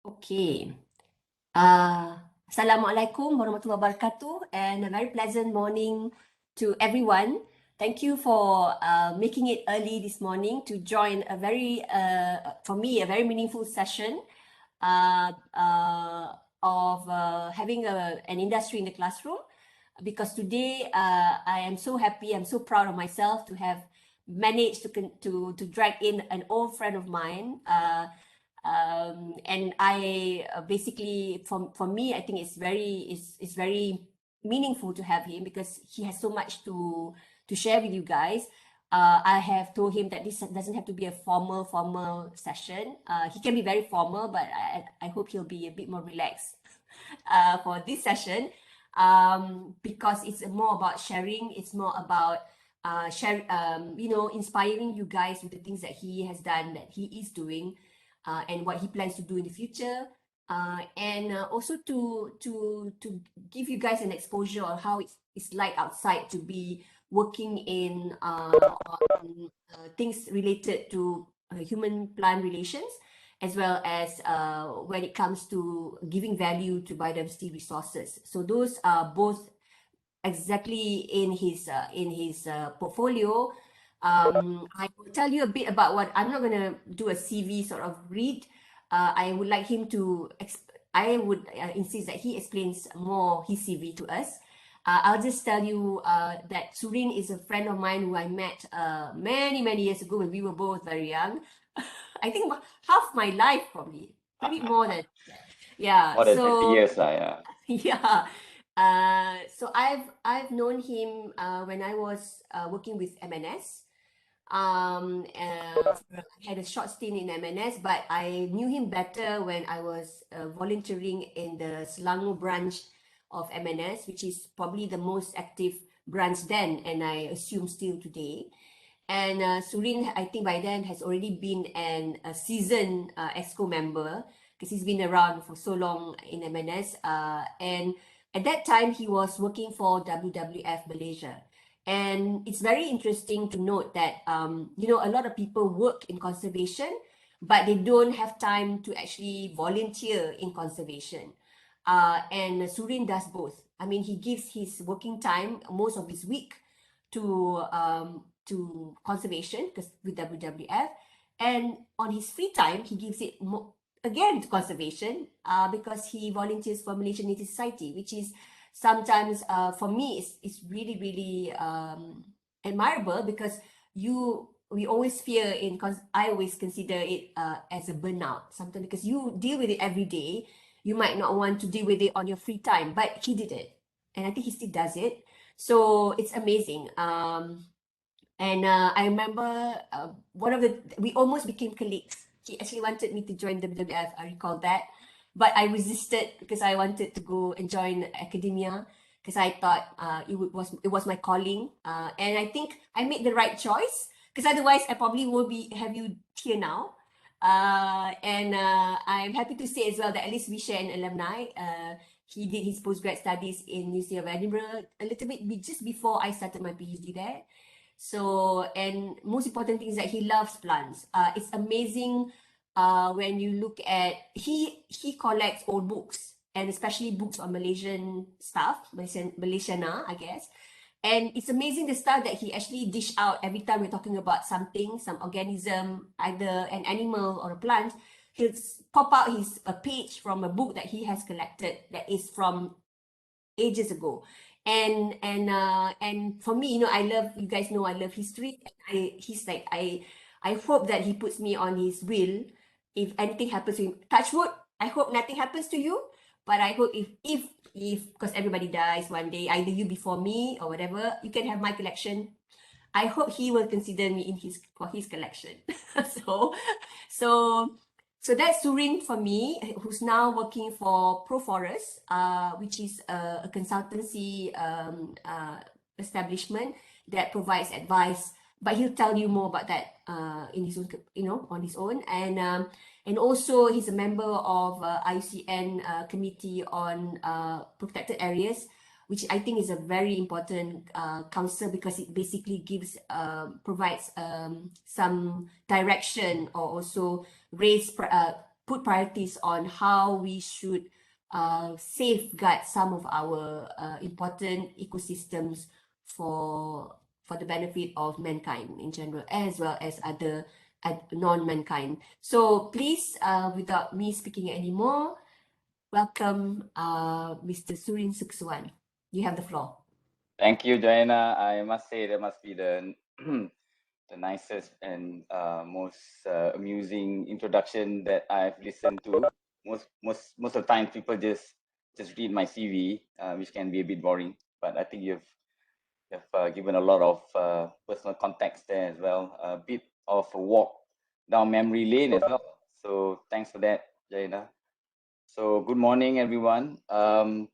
Okay. Assalamualaikum warahmatullahi wabarakatuh, and a very pleasant morning to everyone. Thank you for making it early this morning to join a very, for me, a very meaningful session of having an industry in the classroom. Because today I am so happy, I'm so proud of myself to have managed to drag in an old friend of mine. And I basically, for me, I think it's very meaningful to have him because he has so much to share with you guys. I have told him that this doesn't have to be a formal session. He can be very formal, but I hope he'll be a bit more relaxed for this session, because it's more about sharing. It's more about inspiring you guys with the things that he has done, that he is doing. And what he plans to do in the future, and also to give you guys an exposure on how it's like outside to be working in on things related to human-plant relations, as well as when it comes to giving value to biodiversity resources. So those are both exactly in his portfolio. I will tell you a bit about what I'm not going to do a CV sort of read. I would like him to, I would insist that he explains more his CV to us. I'll just tell you that Surin is a friend of mine who I met many years ago when we were both very young. I think half my life probably more than, yeah. More than 20 years, yeah. Yeah. So I've known him when I was working with MNS. I had a short stint in MNS, but I knew him better when I was volunteering in the Selangor branch of MNS, which is probably the most active branch then, and I assume still today. And Surin, I think by then has already been a seasoned EXCO member, because he's been around for so long in MNS. And at that time, he was working for WWF Malaysia. And it's very interesting to note that, a lot of people work in conservation, but they don't have time to actually volunteer in conservation. And Surin does both. I mean, he gives his working time, most of his week, to conservation, because with WWF, and on his free time, he gives it again to conservation, because he volunteers for Malaysian Native Society, which is sometimes for me it's really admirable, because we always fear I always consider it as a burnout sometimes, because you deal with it every day. You might not want to deal with it on your free time, but he did it, and I think he still does it. So it's amazing. And I remember we almost became colleagues. He actually wanted me to join WWF, I recall that. But I resisted because I wanted to go and join academia, because I thought it was my calling. And I think I made the right choice, because otherwise I probably won't have you here now. And I'm happy to say as well that at least we share an alumni. He did his postgrad studies in University of Edinburgh a little bit just before I started my PhD there. So, and most important thing is that he loves plants. It's amazing when you look at, he collects old books, and especially books on Malaysian stuff, Malaysiana, I guess. And it's amazing the stuff that he actually dish out every time we're talking about something, some organism, either an animal or a plant. He'll pop out a page from a book that he has collected that is from ages ago. And for me, I love, you guys know I love history. He's like, I hope that he puts me on his will. If anything happens to him, touch wood, I hope nothing happens to you. But I hope if because everybody dies one day, either you before me or whatever, you can have my collection. I hope he will consider me for his collection. So that's Surin for me, who's now working for ProForest, which is a consultancy establishment that provides advice. But he'll tell you more about that in his own, on his own. And also he's a member of IUCN Committee on Protected Areas, which I think is a very important council, because it basically provides some direction, or also put priorities on how we should safeguard some of our important ecosystems for the benefit of mankind in general, as well as other non-mankind. So please, without me speaking anymore, welcome Mr. Surin Suksuwan. You have the floor. Thank you, Joanna. I must say that must be the the nicest and most amusing introduction that I've listened to. Most of the time, people just read my CV, which can be a bit boring. But I think you've given a lot of personal context there as well. A bit of a walk down memory lane as well. So thanks for that, Joanna. So good morning, everyone. I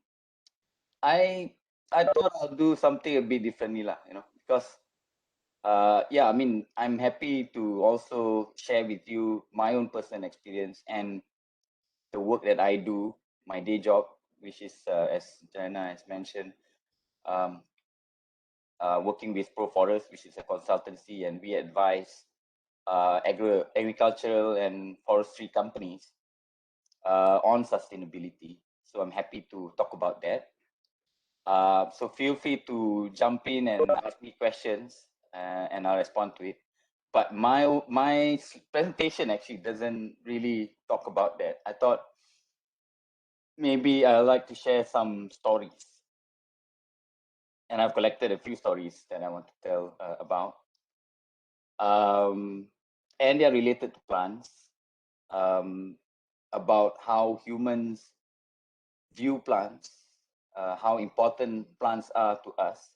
thought I'll do something a bit differently, lah. Because yeah, I mean, I'm happy to also share with you my own personal experience and the work that I do, my day job, which is, as Jana has mentioned, working with ProForest, which is a consultancy, and we advise agricultural and forestry companies on sustainability. So I'm happy to talk about that. So feel free to jump in and ask me questions, and I'll respond to it. But my presentation actually doesn't really talk about that. I thought maybe I'd like to share some stories, and I've collected a few stories that I want to tell about. And they are related to plants, about how humans view plants, how important plants are to us.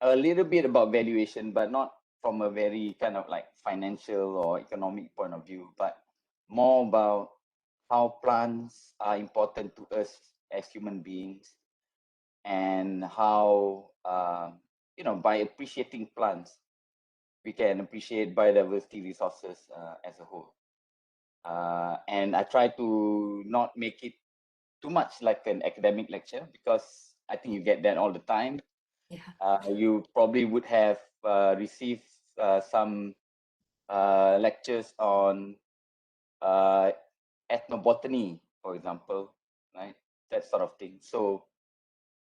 A little bit about valuation, but not from a very kind of like financial or economic point of view, but more about how plants are important to us as human beings, and how by appreciating plants, we can appreciate biodiversity resources as a whole. And I try to not make it too much like an academic lecture, because I think you get that all the time. Yeah. You probably would have received some lectures on ethnobotany, for example, right? That sort of thing. So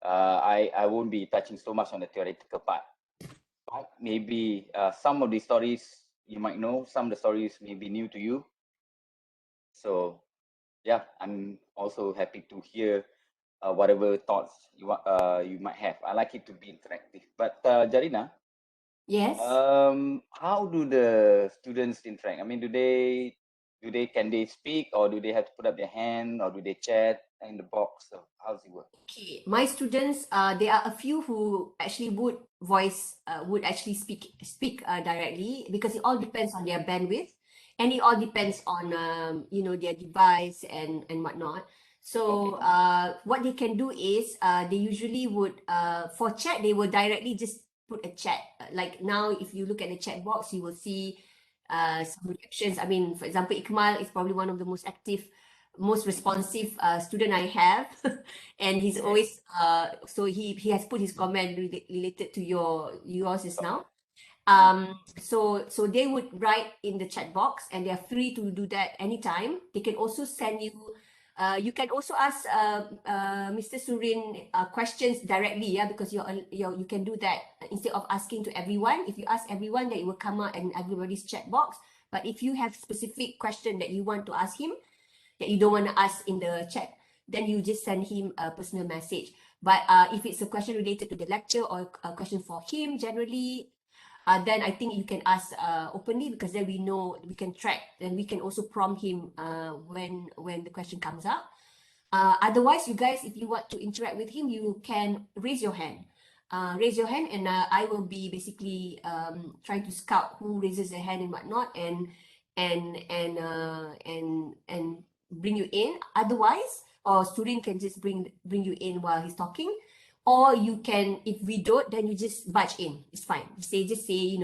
I won't be touching so much on the theoretical part. But maybe some of the stories you might know, some of the stories may be new to you. So yeah, I'm also happy to hear whatever thoughts you might have. I like it to be interactive. But Jarina, Yes. how do the students interact? I mean, can they speak, or do they have to put up their hand, or do they chat in the box? So how does it work? Okay, my students, there are a few who actually would actually speak directly, because it all depends on their bandwidth, and it all depends on their device and whatnot. So what they can do is they usually would for chat, they will directly just put a chat. Like now, if you look at the chat box, you will see some reactions. I mean, for example, Ikmal is probably one of the most active, most responsive student I have. And he's always so he has put his comment related to yours is now. So they would write in the chat box, and they are free to do that anytime. They can also send you you can also ask Mr. Surin questions directly, yeah, because you can do that instead of asking to everyone. If you ask everyone, then it will come out in everybody's chat box. But if you have specific question that you want to ask him, that you don't want to ask in the chat, then you just send him a personal message. But if it's a question related to the lecture, or a question for him generally, then I think you can ask openly, because then we know, we can track, and we can also prompt him when the question comes up. Otherwise, you guys, if you want to interact with him, you can raise your hand. And I will be basically trying to scout who raises their hand and whatnot, and bring you in. Otherwise, or student can just bring you in while he's talking. Or you can, if we don't, then you just barge in. It's fine. Just say,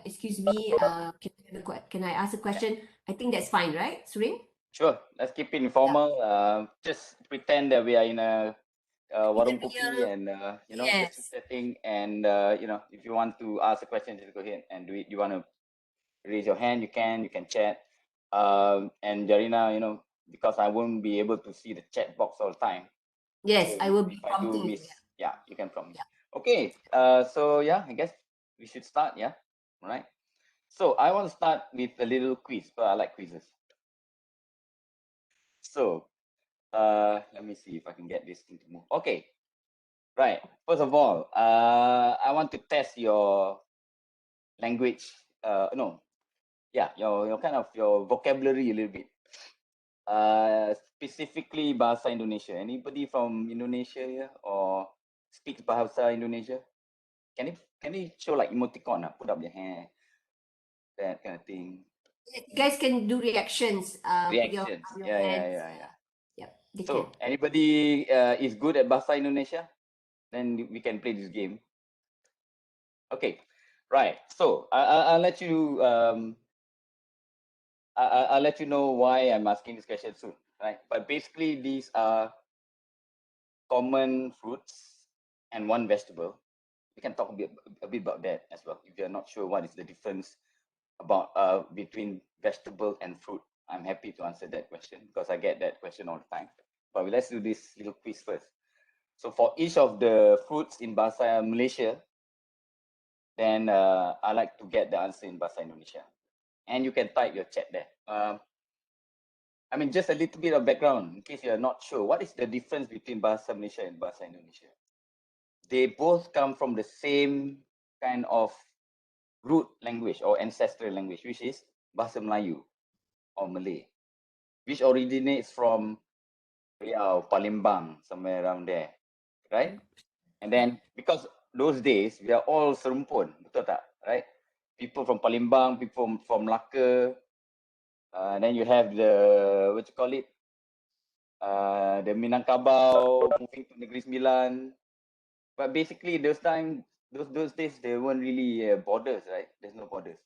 excuse me, can I ask a question? I think that's fine, right, Surin? Sure. Let's keep it informal. Just pretend that we are in a warung kopi, and just Yes. chatting. And if you want to ask a question, just go ahead and do it. You want to raise your hand, you can chat. And Jarina, you know, because I won't be able to see the chat box all the time. Yes, So I will be if I do prompting you. miss, yeah, you can prompt me. Yeah. Okay. So yeah, I guess we should start. Yeah. All right. So I want to start with a little quiz, but I like quizzes. So let me see if I can get this thing to move. Okay. Right. First of all, I want to test your language. No. Yeah, your kind of your vocabulary a little bit. Specifically bahasa Indonesia. Anybody from Indonesia here or speaks bahasa Indonesia? Can you show like emoticon? Put up your hand, that kind of thing. You guys can do reactions. Put your Reactions. your Yeah. hands. Yep, they can. So anybody is good at bahasa Indonesia, then we can play this game. Okay, right. So I'll let you I'll let you know why I'm asking this question soon. Right, but basically these are common fruits and one vegetable. We can talk a bit about that as well. If you're not sure what is the difference about between vegetable and fruit, I'm happy to answer that question because I get that question all the time. But let's do this little quiz first. So for each of the fruits in bahasa Malaysia, then I like to get the answer in bahasa Indonesia, and you can type your chat there. I mean, just a little bit of background in case you're not sure. What is the difference between bahasa Malaysia and bahasa Indonesia? They both come from the same kind of root language or ancestral language, which is bahasa Melayu or Malay, which originates from Riau, Palembang, somewhere around there, right? And then because those days we are all serumpun, betul tak? Right? People from Palembang, people from Melaka, and then you have the what you call it, the Minangkabau moving to Negeri Sembilan. But basically, those days, there weren't really borders, right? There's no borders.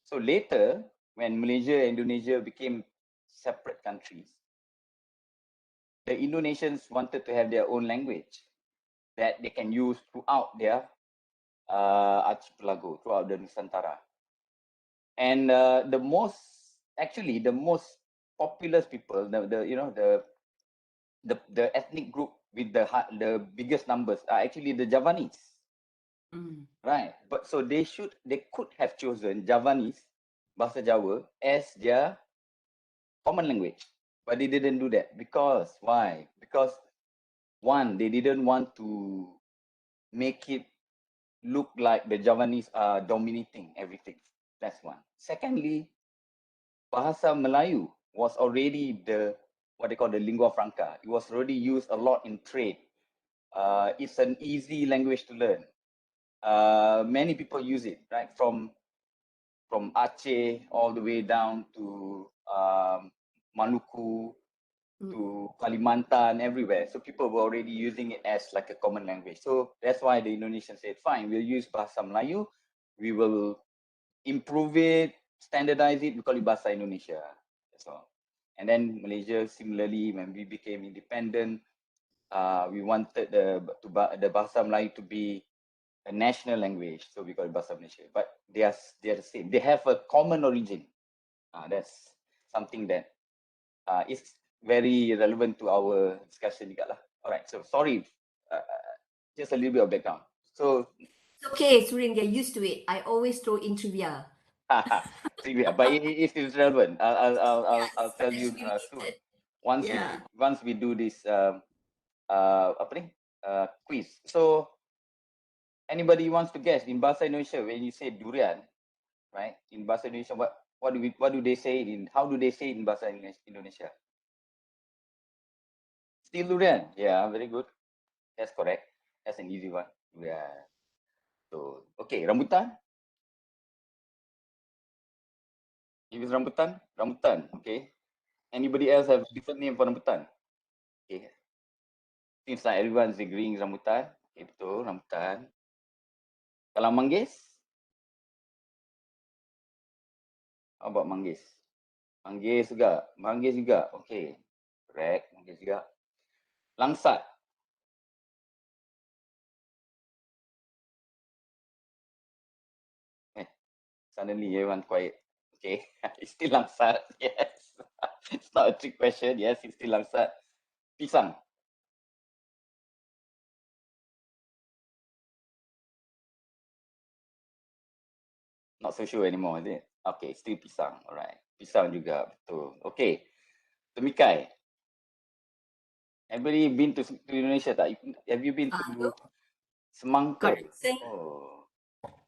So later, when Malaysia and Indonesia became separate countries, the Indonesians wanted to have their own language that they can use throughout their archipelago, throughout the Nusantara. And the most populous people, the ethnic group with the biggest numbers are actually the Javanese. Right. But so they could have chosen Javanese, Bahasa Jawa, as their common language. But they didn't do that. Because why? Because one, they didn't want to make it look like the Javanese are dominating everything. That's one. Secondly, Bahasa Melayu was already what they call the lingua franca. It was already used a lot in trade. It's an easy language to learn. Many people use it, right? From Aceh all the way down to Maluku, to Kalimantan, everywhere. So people were already using it as like a common language. So that's why the Indonesians said, fine, we'll use Bahasa Melayu. We will improve it, standardize it, we call it Bahasa Indonesia. That's all. And then Malaysia, similarly, when we became independent, we wanted the Bahasa Melayu to be a national language, so we call it Bahasa Malaysia. But they are the same. They have a common origin. That's something that is very relevant to our discussion juga lah. Alright, so sorry, just a little bit of background. So It's okay, Surin, they're used to it. I always throw in trivia. trivia, but it is relevant. I'll tell you soon. Once we do this apa ni quiz. So anybody wants to guess in Bahasa Indonesia when you say durian, right? In Bahasa Indonesia, what do they say how do they say in Bahasa Indonesia? Still durian. Yeah, very good. That's correct. That's an easy one. Yeah. So okay, rambutan. If it's rambutan, rambutan. Okay. Anybody else have a different name for rambutan? Okay. Seems like everyone's agreeing rambutan. Okay, betul, rambutan. Kalau manggis? How about manggis? Manggis juga. Okay. Correct, manggis juga. Langsat. Suddenly everyone quiet. Okay, it's still langsat. Yes, it's not a trick question. Yes, it's still langsat. Pisang. Not so sure anymore, is it? Okay, still pisang. Alright, pisang juga betul. Okay, temikai. Everybody been to Indonesia tak? Have you been to Semangka? Correct. Say. Oh,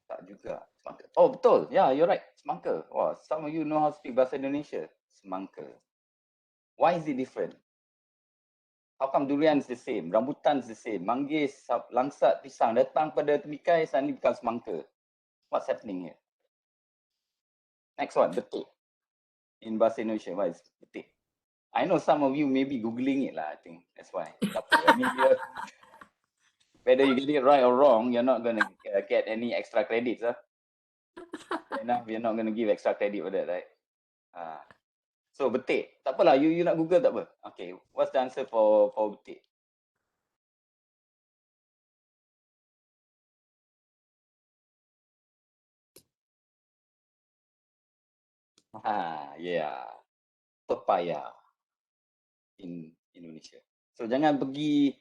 tak juga. Semangka. Oh, betul. Yeah, you're right. Semangka. Wah, some of you know how to speak bahasa Indonesia. Semangka. Why is it different? How come durian is the same? Rambutan is the same. Manggis, langsat, pisang datang pada temikai, suddenly become semangka. What's happening here? Next one, betik. In bahasa Indonesia, what is betik? I know some of you may be Googling it lah, I think. That's why. Tak apa. I mean, whether you get it right or wrong, you're not going to get any extra credits. Enough, we're not going to give extra credit for that, right? So, betik. Tak apalah, you nak Google tak apa. Okay, what's the answer for betik? Yeah. Pepaya in Indonesia. So, jangan pergi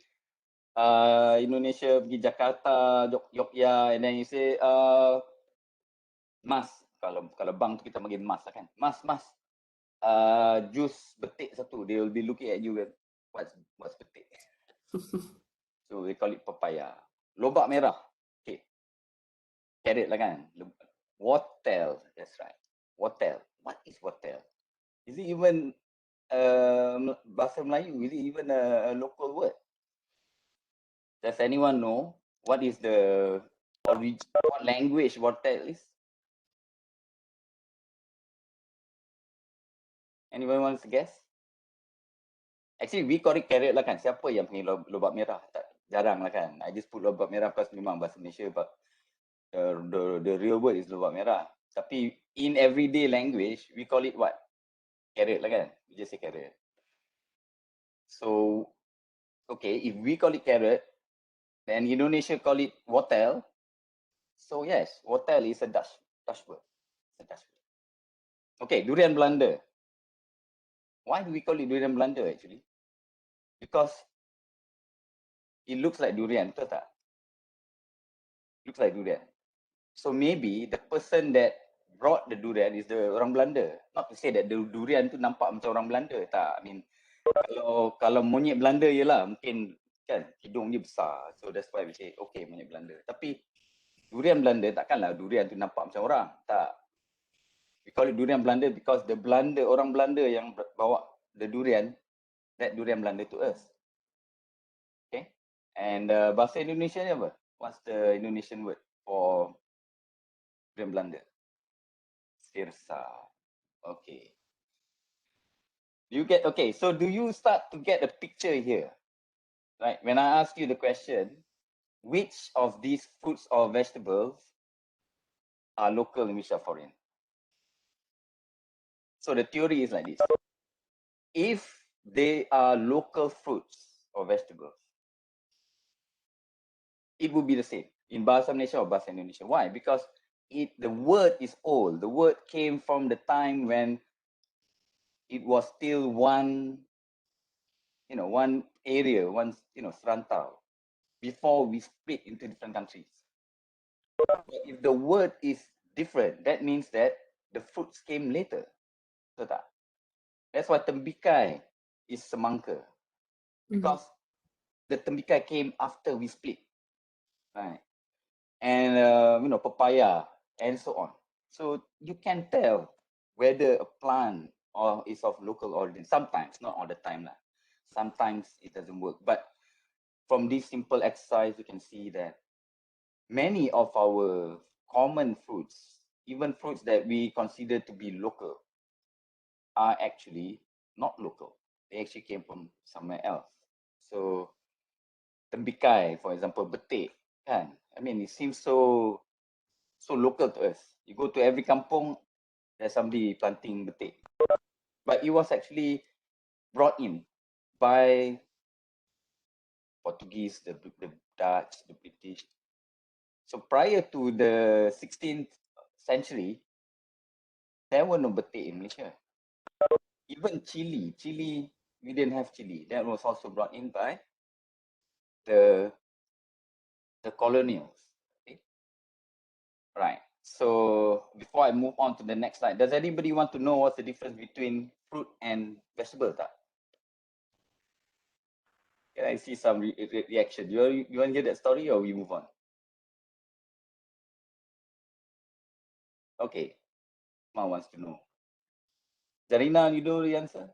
Indonesia, pergi Jakarta, Yogyakarta, and then you say, mas, kalau bang tu kita panggil mas lah kan. Mas, jus betik satu. They will be looking at you, what's betik? So they call it papaya. Lobak merah. Okay. Carrot lah kan. Wortel. That's right. Wortel. What is wortel? Is it even bahasa Melayu? Is it even a local word? Does anyone know what is the what language wortel is? Anyone wants to guess? Actually, we call it carrot lah kan. Siapa yang panggil lobak merah? Jarang lah kan. I just put lobak merah because memang bahasa Malaysia, but the real word is lobak merah. Tapi in everyday language, we call it what? Carrot lah kan. We just say carrot. So, okay, if we call it carrot, then Indonesia call it wortel. So yes, wortel is a Dutch word. It's a Dutch word. Okay, durian Belanda. Why do we call it durian Belanda actually? Because it looks like durian, betul tak? Looks like durian. So maybe the person that brought the durian is the orang Belanda. Not to say that the durian tu nampak macam orang Belanda, tak. I mean, kalau monyet Belanda je lah, mungkin kan hidung dia besar. So that's why we say, okay, monyet Belanda. Tapi durian Belanda takkanlah durian tu nampak macam orang. Tak. We call it durian Belanda because orang Belanda yang bawa the durian, that durian Belanda to us. Okay. And bahasa Indonesia ni apa? What's the Indonesian word for durian Belanda? Sirsa. Okay. Okay, so do you start to get a picture here? Right, when I ask you the question, which of these fruits or vegetables are local and which are foreign? So the theory is like this. If they are local fruits or vegetables, it would be the same in Bahasa Malaysia or Bahasa Indonesia. Why? Because the word is old. The word came from the time when it was still one area, serantau, before we split into different countries. But if the word is different, that means that the fruits came later. Betul tak? That's why tembikai is semangka. Because the tembikai came after we split. Right. And papaya and so on. So you can tell whether a plant is of local origin. Sometimes, not all the time. Sometimes it doesn't work. But from this simple exercise, you can see that many of our common fruits, even fruits that we consider to be local, are actually not local. They actually came from somewhere else. So tembikai, for example, betik, kan? I mean, it seems so local to us. You go to every kampung, there's somebody planting betik. But it was actually brought in by Portuguese, the Dutch, the British. So prior to the 16th century, there were no betik in Malaysia. Even chili, we didn't have chili. That was also brought in by the colonials. Okay? Right. So before I move on to the next slide, does anybody want to know what's the difference between fruit and vegetable? Can I see some reaction? You want to hear that story or we move on? Okay. Ma wants to know. Zarina, you know the answer?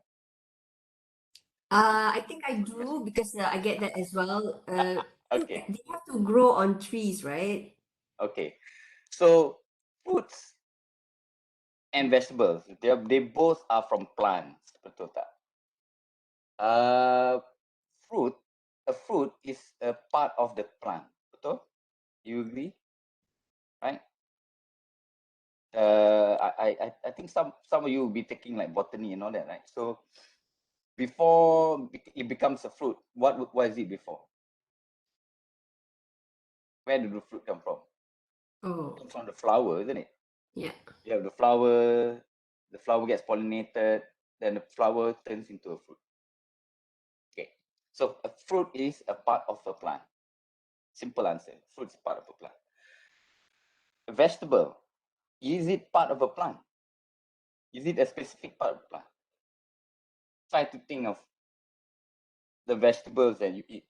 I think I do because I get that as well. I think Okay. they have to grow on trees, right? Okay. So fruits and vegetables, they both are from plants, betul tak? Fruit, a fruit is a part of the plant, betul? You agree, right? I think some of you will be taking like botany and all that, right? So before it becomes a fruit, what is it before? Where did the fruit come from? Oh, It comes from the flower, isn't it? yeah. You have the flower gets pollinated, then the flower turns into a fruit. Okay, so a fruit is a part of a plant. Simple answer, fruit is part of a plant. A vegetable, is it part of a plant? Is it a specific part of the plant? Try to think of the vegetables that you eat,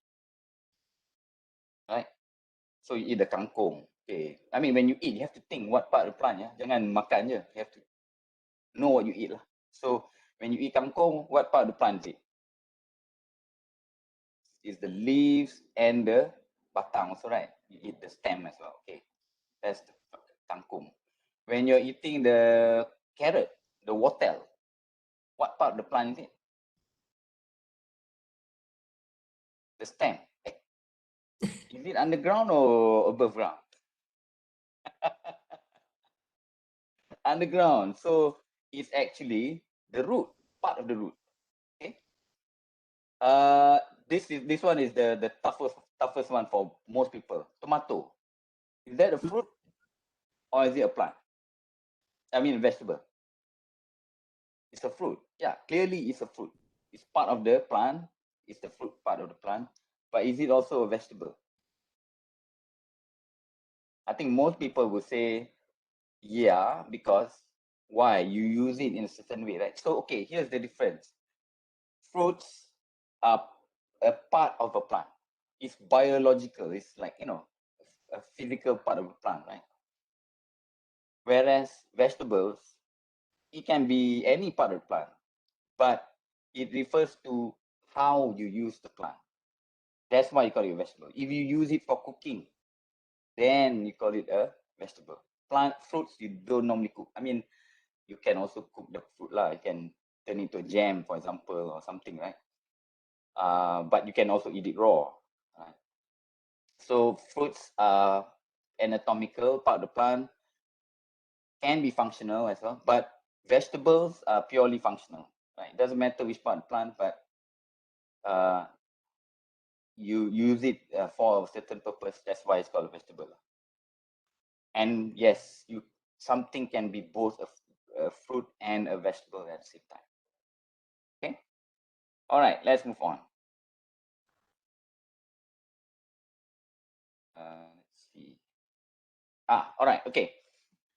right? So you eat the kangkong. Okay, I mean when you eat, you have to think what part of the plant, yeah. Jangan makan je. You have to know what you eat lah. So when you eat kangkong, what part of the plant is it? Is the leaves and the batang also, right? You eat the stem as well. Okay, that's the kangkong. When you're eating the carrot, the wattle, what part of the plant is it? The stem. Is it underground or above ground? Underground. So it's actually the root, part of the root. Okay. This one is the toughest one for most people. Tomato. Is that a fruit or is it a plant? I mean a vegetable. It's a fruit. Yeah, clearly it's a fruit. It's part of the plant. It's the fruit part of the plant. But is it also a vegetable? I think most people will say, yeah, because why? You use it in a certain way, right? So, okay, here's the difference. Fruits are a part of a plant. It's biological. It's like, a physical part of a plant, right? Whereas vegetables, it can be any part of the plant, but it refers to how you use the plant. That's why you call it a vegetable. If you use it for cooking, then you call it a vegetable. Plant fruits you don't normally cook. I mean, you can also cook the fruit lah. You can turn it into a jam, for example, or something, right? But you can also eat it raw. Right? So fruits are anatomical part of the plant, can be functional as well, but vegetables are purely functional. Right? It doesn't matter which part of the plant, but you use it for a certain purpose. That's why it's called a vegetable. And yes, something can be both a fruit and a vegetable at the same time. Okay. All right. Let's move on. Let's see. All right. Okay.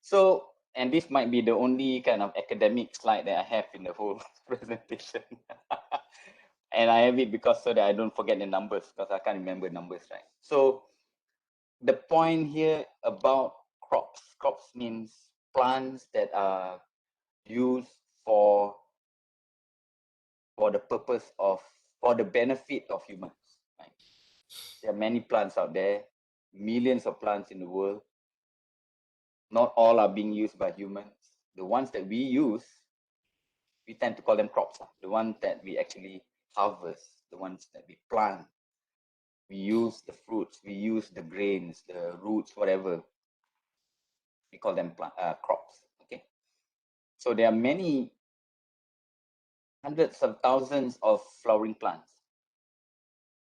So, and this might be the only kind of academic slide that I have in the whole presentation. And I have it because so that I don't forget the numbers, because I can't remember numbers, right? So the point here about crops means plants that are used for the purpose of, for the benefit of humans, right? There are many plants out there, millions of plants in the world. Not all are being used by humans. The ones that we use, we tend to call them crops. The ones that we actually harvest, the ones that we plant, we use the fruits, we use the grains, the roots, whatever. We call them crops. Okay. So there are many hundreds of thousands of flowering plants,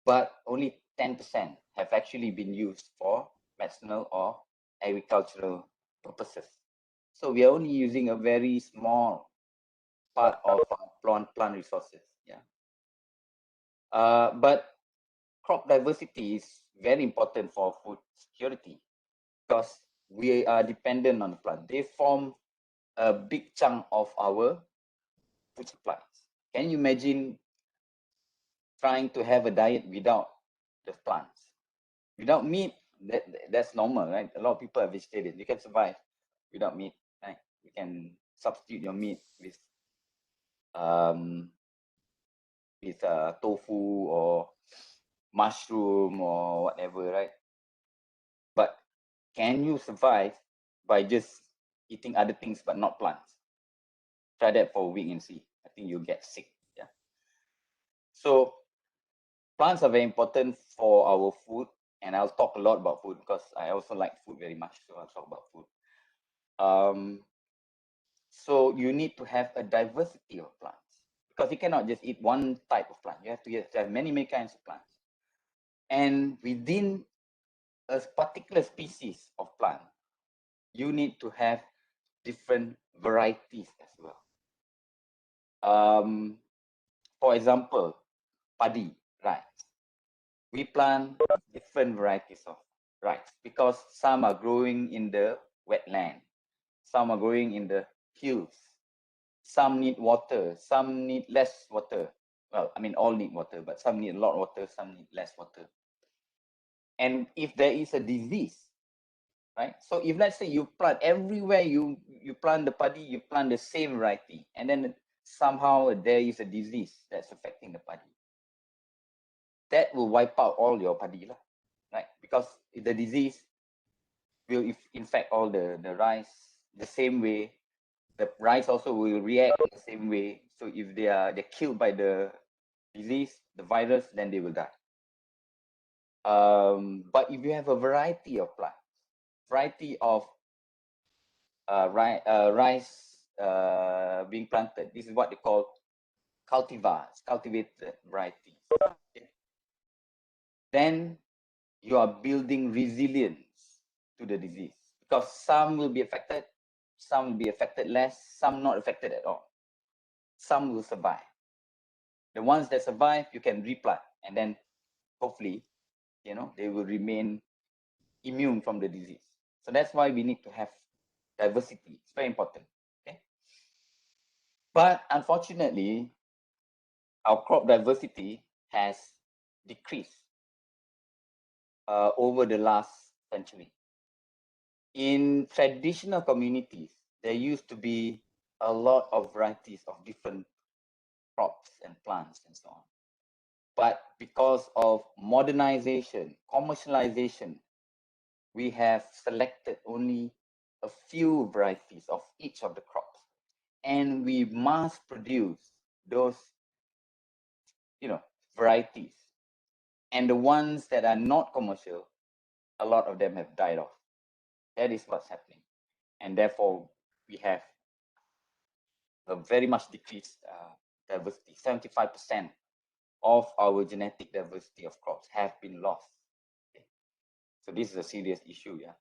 but only 10% have actually been used for medicinal or agricultural purposes. So we are only using a very small part of plant resources. Yeah. But crop diversity is very important for food security because we are dependent on the plant. They form a big chunk of our food supplies. Can you imagine trying to have a diet without the plants? Without meat, that's normal, right? A lot of people are vegetarian. You can survive without meat, right? You can substitute your meat with tofu or mushroom or whatever, right? But can you survive by just eating other things but not plants? Try that for a week and see. I think you'll get sick. Yeah. So plants are very important for our food, and I'll talk a lot about food because I also like food very much. So I'll talk about food. So you need to have a diversity of plants because you cannot just eat one type of plant. You have to have many kinds of plants. And within a particular species of plant, you need to have different varieties as well. For example, padi, rice. We plant different varieties of rice because some are growing in the wetland, some are growing in the hills, some need water, some need less water. Well, I mean, all need water, but some need a lot of water, some need less water. And if there is a disease, right? So if let's say you plant everywhere, you plant the padi, you plant the same variety, and then somehow there is a disease that's affecting the padi, that will wipe out all your padi, right? Because the disease will infect all the rice the same way. The rice also will react the same way. So if they're killed by the disease, the virus, then they will die. But if you have a variety of plants, variety of rice being planted, this is what they call cultivars, cultivated varieties. Okay. Then you are building resilience to the disease because some will be affected, some will be affected less, some not affected at all. Some will survive. The ones that survive, you can replant, and then hopefully, they will remain immune from the disease. So that's why we need to have diversity. It's very important. Okay. But unfortunately, our crop diversity has decreased over the last century. In traditional communities, there used to be a lot of varieties of different crops and plants and so on. But because of modernization, commercialization, we have selected only a few varieties of each of the crops. And we mass produce those, varieties. And the ones that are not commercial, a lot of them have died off. That is what's happening. And therefore, we have a very much decreased diversity. 75% of our genetic diversity of crops have been lost. Okay. So this is a serious issue, yeah.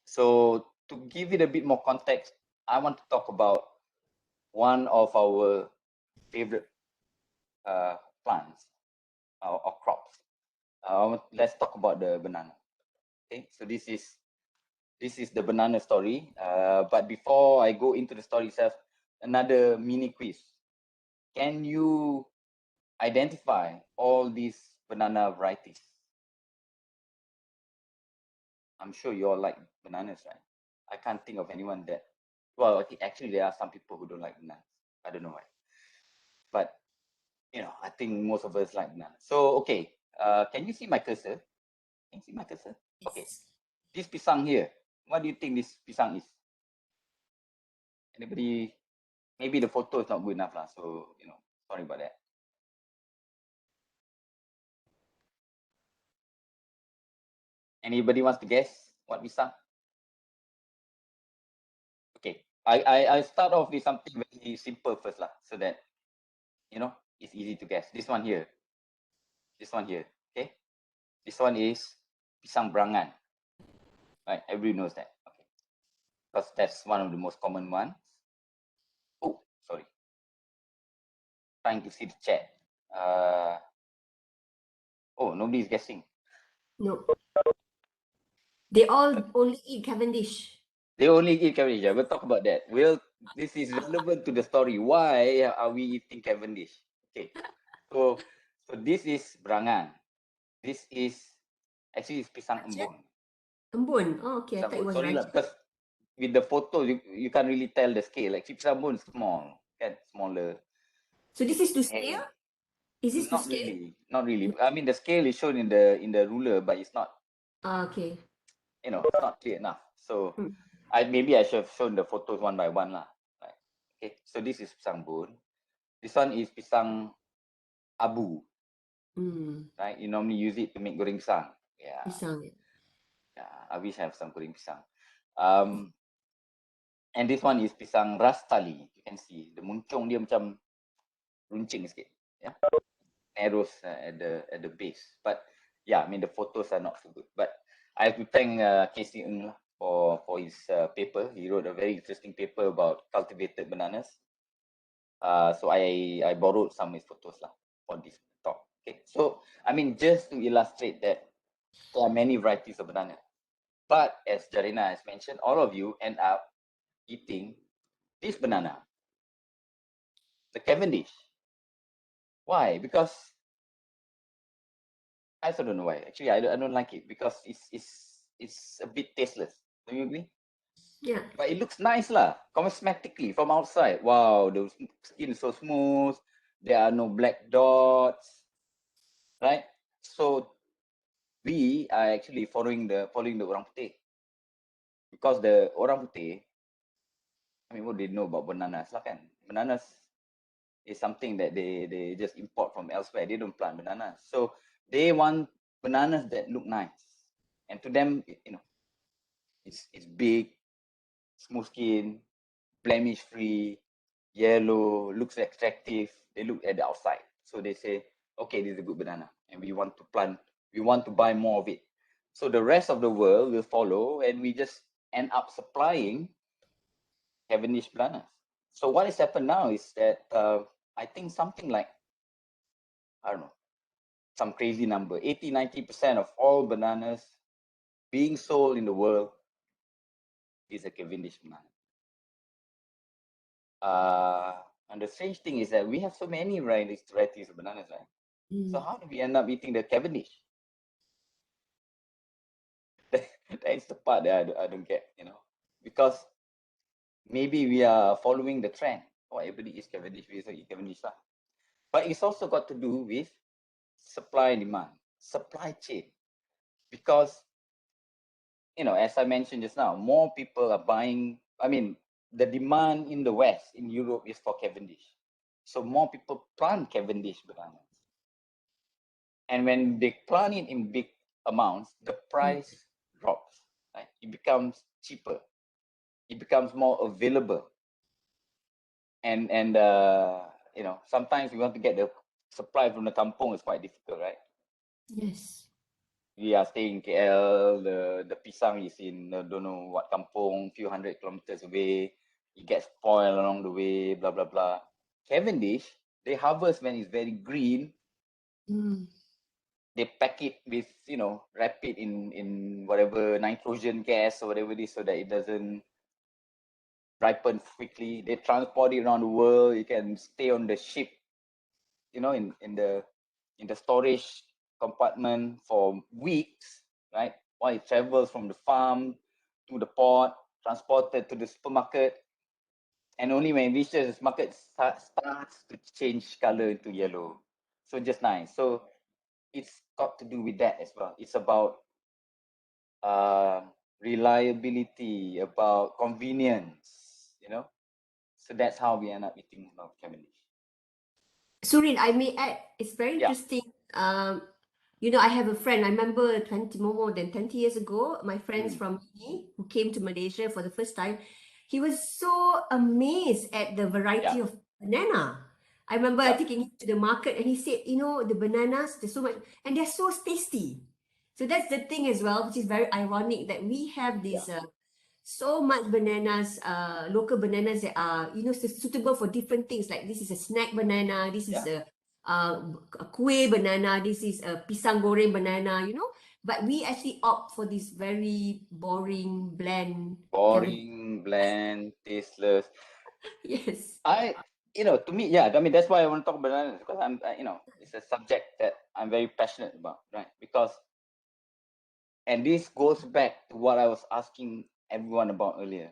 So to give it a bit more context, I want to talk about one of our favorite plants or crops. Let's talk about the banana. Okay, so this is the banana story. But before I go into the story itself, another mini quiz. Can you identify all these banana varieties? I'm sure you all like bananas, right? I can't think of anyone that, well, actually there are some people who don't like bananas. I don't know why. But, I think most of us like bananas. So, okay, can you see my cursor? Can you see my cursor? Okay, this pisang here, what do you think this pisang is? Anybody? Maybe the photo is not good enough, so, sorry about that. Anybody wants to guess what pisang? Okay, I start off with something very simple first, so that, it's easy to guess. This one here. This one here, okay? This one is pisang berangan. Right, everybody knows that. Okay. because that's one of the most common ones. Oh, sorry. Trying to see the chat. Oh, nobody's guessing. No. They all only eat Cavendish. They only eat Cavendish. We'll talk about that. This is relevant to the story. Why are we eating Cavendish? Okay. So this is berangan. This is actually it's pisang embun. Embun. Oh, okay. I Pisang thought it embun. was Sorry lah, rice. because with the photo you can't really tell the scale. Actually, pisang embun is small, kan? Smaller. So this is to Hey, scale? Is this to not scale? really. Not really. I mean, the scale is shown in the ruler, but it's not. Okay. It's not clear enough. So Hmm. maybe I should have shown the photos one by one lah. Right. Okay. So this is pisang embun. This one is pisang abu. Right. You normally use it to make goreng pisang. Yeah. Pisang. Yeah. I wish I have some goreng pisang. And this one is pisang ras tali. You can see the muncung dia macam runcing sikit. Yeah. Narrows at the base. But yeah, I mean the photos are not so good. But I have to thank Casey Ng for his paper. He wrote a very interesting paper about cultivated bananas. So I borrowed some of his photos lah for this talk. Okay. So I mean just to illustrate that there are many varieties of banana. But as Jarina has mentioned, all of you end up eating this banana, the Cavendish. Why? Because I also don't know why. Actually, I don't like it because it's a bit tasteless. Do you agree? Yeah. But it looks nice lah, cosmetically from outside. Wow, the skin is so smooth. There are no black dots, right? So we are actually following the orang putih because the orang putih, I mean, what they know about bananas lah kan? Bananas is something that they just import from elsewhere. They don't plant bananas, so they want bananas that look nice, and to them, it's big, smooth skin, blemish free, yellow, looks attractive. They look at the outside, so they say, okay, this is a good banana, and we want to plant. We want to buy more of it. So the rest of the world will follow, and we just end up supplying Cavendish bananas. So what has happened now is that I think something like, I don't know, some crazy number, 80-90% of all bananas being sold in the world is a Cavendish banana. And the strange thing is that we have so many varieties of bananas, right? So how do we end up eating the Cavendish? That's the part that I don't get, because maybe we are following the trend. Oh, everybody eats Cavendish, we also eat Cavendish lah. But it's also got to do with supply and demand, supply chain, because as I mentioned just now, more people are buying. I mean, the demand in the West, in Europe, is for Cavendish, so more people plant Cavendish bananas, and when they plant it in big amounts, the price drops. Right? It becomes cheaper. It becomes more available, and sometimes we want to get the supply from the kampong is quite difficult, right? Yes. We are staying in KL, the pisang is in don't know what kampong, few hundred kilometers away. It gets spoiled along the way, blah blah blah. Cavendish, they harvest when it's very green. They pack it with, wrap it in whatever nitrogen gas or whatever it is, so that it doesn't ripen quickly. They transport it around the world. You can stay on the ship, in the storage compartment for weeks, right? While it travels from the farm to the port, transported to the supermarket, and only when it reaches the market starts to change color into yellow. So just nice. So it's got to do with that as well. It's about reliability, about convenience, So that's how we end up eating Cavendish. Surin, I may add, it's very Yeah. interesting. I have a friend, I remember more than 20 years ago, my friends from uni who came to Malaysia for the first time, he was so amazed at the variety of banana. I remember taking him to the market and he said, the bananas, there's so much, and they're so tasty. So that's the thing as well, which is very ironic that we have this so much bananas, local bananas that are, suitable for different things. Like this is a snack banana, this is Yeah. a kueh banana, this is a pisang goreng banana, But we actually opt for this very boring, bland Boring, bland, tasteless. Yes. To me, yeah, I mean, that's why I want to talk about bananas, because it's a subject that I'm very passionate about, right? And this goes back to what I was asking everyone about earlier.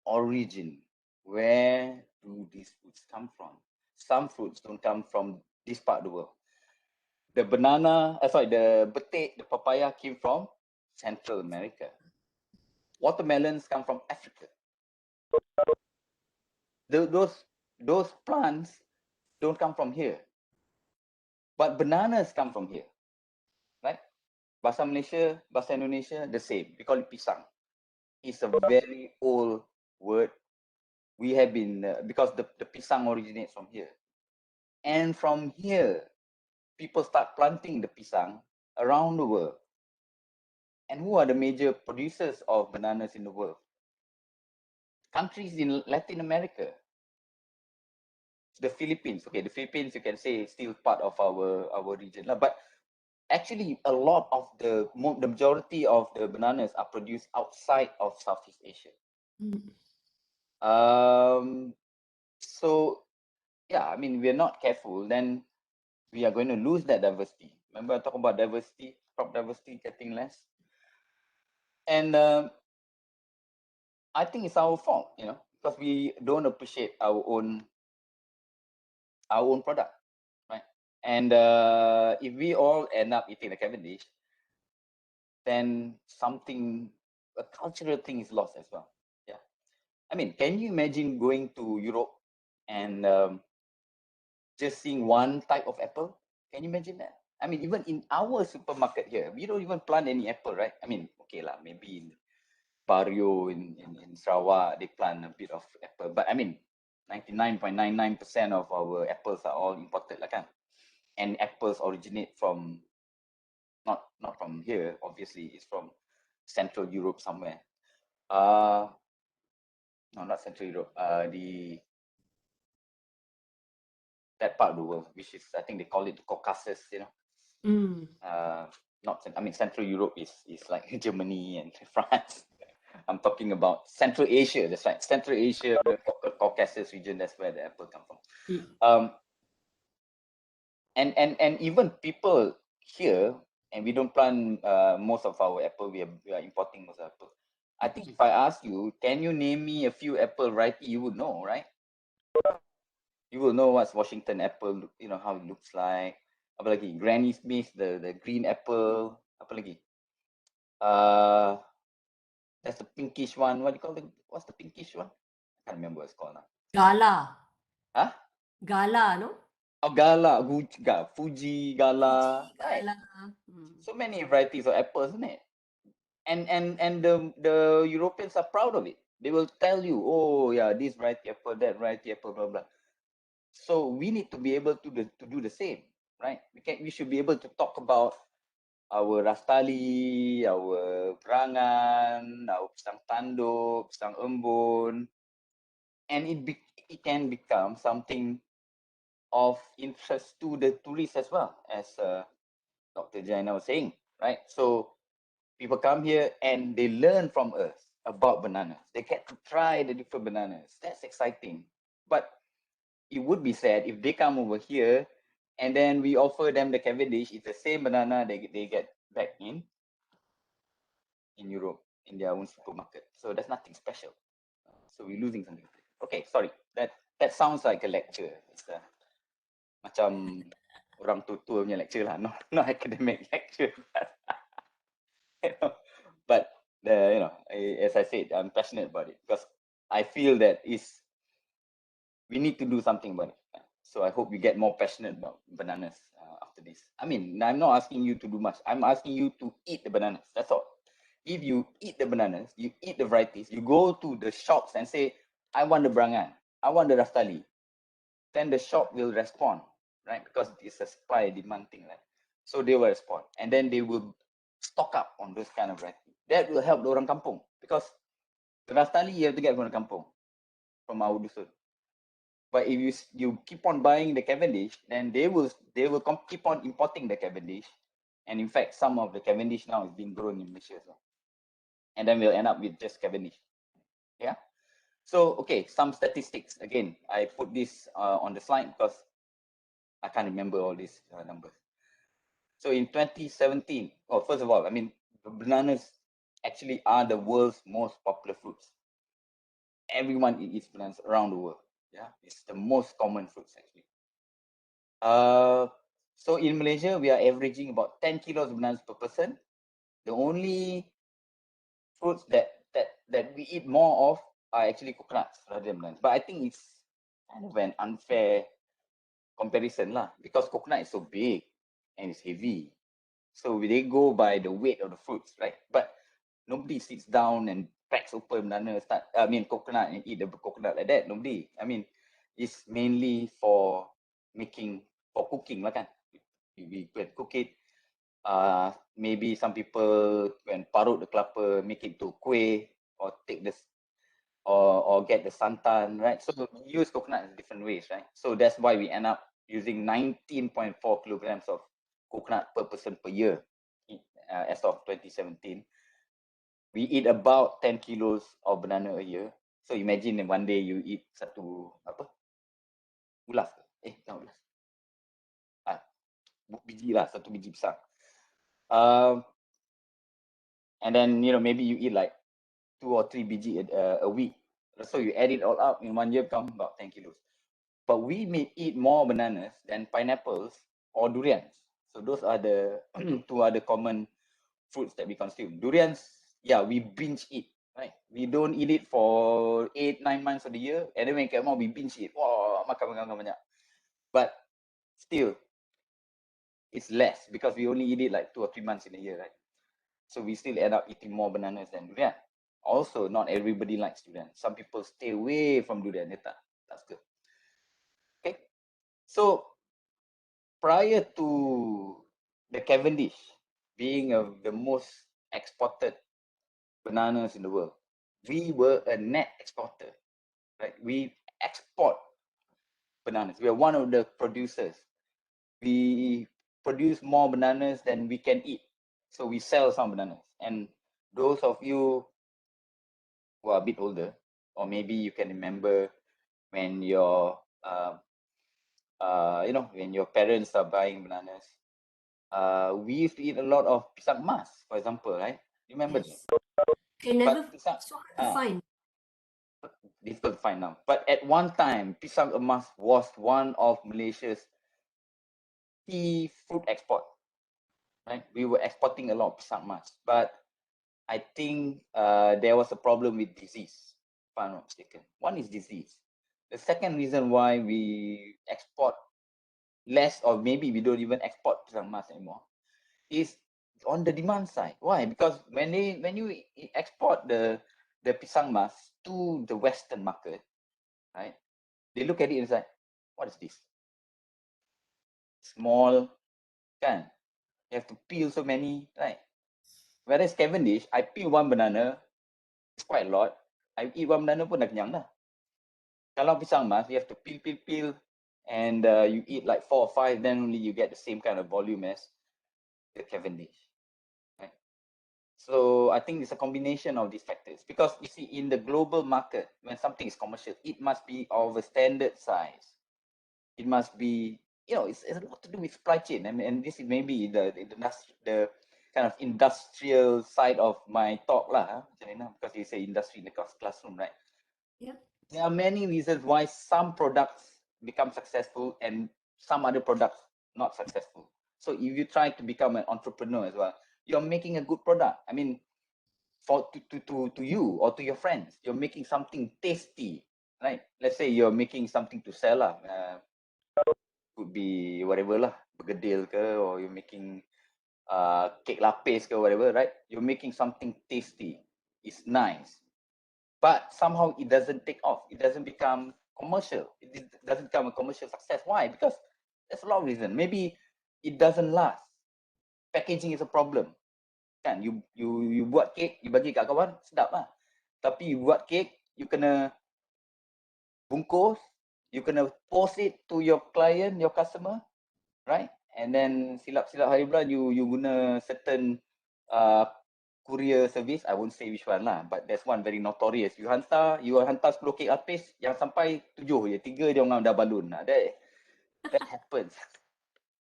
Origin. Where do these foods come from? Some fruits don't come from this part of the world. The the papaya came from Central America. Watermelons come from Africa. Those plants don't come from here. But bananas come from here, right? Bahasa Malaysia, Bahasa Indonesia, the same. We call it pisang. It's a very old word. We have been, because the pisang originates from here. And from here, people start planting the pisang around the world. And who are the major producers of bananas in the world? Countries in Latin America. The Philippines. Okay, the Philippines, you can say, is still part of our region. But actually, a lot of the majority of the bananas are produced outside of Southeast Asia. So, yeah, I mean, we're not careful, then we are going to lose that diversity. Remember, I talked about diversity, crop diversity getting less. And I think it's our fault, because we don't appreciate our own product, right? And if we all end up eating the Cavendish, then a cultural thing is lost as well. Yeah. I mean, can you imagine going to Europe and just seeing one type of apple? Can you imagine that? I mean, even in our supermarket here, we don't even plant any apple, right? I mean, okay lah, maybe in Barrio in Sarawak, they plant a bit of apple. But I mean, 99.99% of our apples are all imported, like, and apples originate from not from here, obviously, it's from Central Europe somewhere. No, not Central Europe. That part of the world, which is, I think they call it the Caucasus, Central Europe is like Germany and France. I'm talking about Central Asia. That's right, Central Asia, the Caucasus region. That's where the apple come from. And even people here, and we don't plant most of our apple. We are importing most of apple. I think if I ask you, can you name me a few apple variety, you would know, right? You will know what's Washington apple, how it looks like. Apa lagi? Granny Smith, the green apple. Apa lagi? That's the pinkish one. What do you call it? What's the pinkish one? I can't remember what it's called now. Gala. Huh? Gala, no? Oh, Gala, Fuji, Gala. Fuji, Right. Gala. So many varieties of apples, isn't it? And the Europeans are proud of it. They will tell you, oh yeah, this variety apple, that variety apple, blah blah. So we need to be able to do the same, right? We should be able to talk about our Rastali, our Perangan, our Pisang Tanduk, Pisang Embun, and it can become something of interest to the tourists as well, as Dr. Jaina was saying, right? So people come here and they learn from us about bananas. They get to try the different bananas. That's exciting. But it would be sad if they come over here and then we offer them the Cavendish. It's the same banana they get back in Europe, in their own supermarket. So there's nothing special. So we're losing something. Okay, sorry. That sounds like a lecture. It's macam orang tua punya lecture lah, not academic lecture. But as I said, I'm passionate about it because I feel that we need to do something about it. So I hope you get more passionate about bananas after this. I mean, I'm not asking you to do much. I'm asking you to eat the bananas. That's all. If you eat the bananas, you eat the varieties, you go to the shops and say, I want the Brangan, I want the Rastali, then the shop will respond, right? Because it's a supply demand thing, right? So they will respond. And then they will stock up on those kind of varieties. That will help the orang kampung because Beras tali you have to get from the kampung, from our dusun. But if you keep on buying the Cavendish, then they will keep on importing the Cavendish, and in fact, some of the Cavendish now is being grown in Malaysia, so. And then we'll end up with just Cavendish. Yeah. So okay, some statistics. Again, I put this on the slide because I can't remember all these numbers. So in 2017, well, first of all, I mean, the bananas actually are the world's most popular fruits. Everyone eats bananas around the world. Yeah, it's the most common fruits actually. So in Malaysia, we are averaging about 10 kilos of bananas per person. The only fruits that we eat more of are actually coconuts rather than bananas. But I think it's kind of an unfair comparison lah, because coconut is so big and it's heavy. So they go by the weight of the fruits, right? But nobody sits down and cracks open banana, coconut and eat the coconut like that. Nobody. I mean, it's mainly for cooking lah kan. We can cook it. Maybe some people when parut the kelapa, make it to kuih, or take this or get the santan, right? So we use coconut in different ways, right? So that's why we end up using 19.4 kilograms of coconut per person per year as of 2017. We eat about 10 kilos of banana a year. So imagine one day you eat satu ulas. Jangan ulas. Biji lah, satu biji besar. And then, maybe you eat like 2 or 3 biji a week. So you add it all up in 1 year, come about 10 kilos. But we may eat more bananas than pineapples or durians. So those are the two other common fruits that we consume. Durians, yeah, we binge eat, right? We don't eat it for 8-9 months of the year, and then when it comes out, we binge eat. Wow, makan banyak. But still, it's less because we only eat it like 2 or 3 months in a year, right? So we still end up eating more bananas than durian. Also, not everybody likes durian. Some people stay away from durian. That's good. Okay. So prior to the Cavendish being the most exported bananas in the world, we were a net exporter, right? We export bananas. We are one of the producers. We produce more bananas than we can eat. So we sell some bananas. And those of you who are a bit older, or maybe you can remember when when your parents are buying bananas, we used to eat a lot of pisang emas, for example, right? Remember Yes. Can never, pisang, so hard to find. difficult to find now. But at one time, pisang emas was one of Malaysia's key fruit export. Right, we were exporting a lot of pisang emas, but I think there was a problem with disease, if I'm not mistaken. One is disease. The second reason why we export less, or maybe we don't even export pisang emas anymore, is on the demand side. Why? Because when you export the pisang emas to the Western market, right? They look at it and say, what is this? Small, kan? You have to peel so many, right? Whereas Cavendish, I peel one banana, it's quite a lot. I eat one banana pun dah kenyang dah. Kalau pisang emas, you have to peel, and you eat like 4 or 5, then only you get the same kind of volume as the Cavendish. Right? So I think it's a combination of these factors, because you see, in the global market, when something is commercial, it must be of a standard size. It must be, it's a lot to do with supply chain. I mean, and this is maybe the kind of industrial side of my talk lah, because you say industry in the classroom, right? Yeah. There are many reasons why some products become successful and some other products not successful. So if you try to become an entrepreneur as well, you're making a good product. I mean, to you or to your friends, you're making something tasty, right? Let's say you're making something to sell lah. Could be whatever lah, bergedil ke, or you're making cake lapis ke, whatever, right? You're making something tasty. It's nice. But somehow it doesn't take off. It doesn't become commercial. It doesn't become a commercial success. Why? Because there's a lot of reasons. Maybe it doesn't last. Packaging is a problem. Kan, you buat cake, you bagi kat kawan, sedap lah. Tapi you buat kek, you kena bungkus, you kena post it to your client, your customer, right? And then silap-silap hari bulan you guna certain courier service. I won't say which one lah, but there's one very notorious. You hantar 10 kek lapis, yang sampai 7 je, 3 dia orang dah balun. That happens.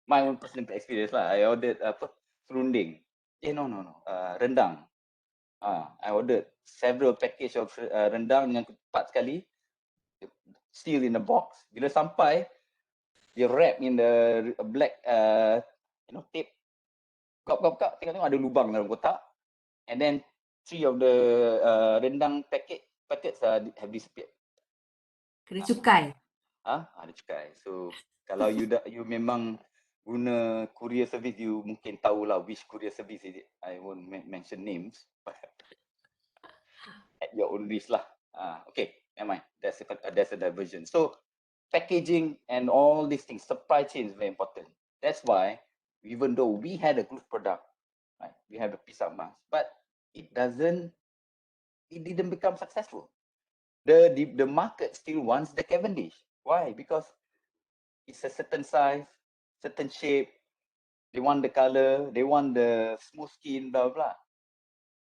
My own personal experience lah. I ordered serunding. No. Rendang. I ordered several package of rendang dengan ketupat sekali. Still in the box. Bila sampai, dia wrap in the black tape. Kap, tengok ada lubang dalam kotak. And then 3 of the rendang packets have disappeared. Kena cukai. Ada cukai. So kalau you memang guna courier service, you mungkin tahulah which courier service is it. I won't mention names, but at your own risk lah. Okay, never mind. That's a diversion. So packaging and all these things, supply chain is very important. That's why even though we had a good product, right, we have a pisang mask, but it didn't become successful. The market still wants the Cavendish. Why? Because it's a certain size, certain shape. They want the color, they want the smooth skin, blah blah.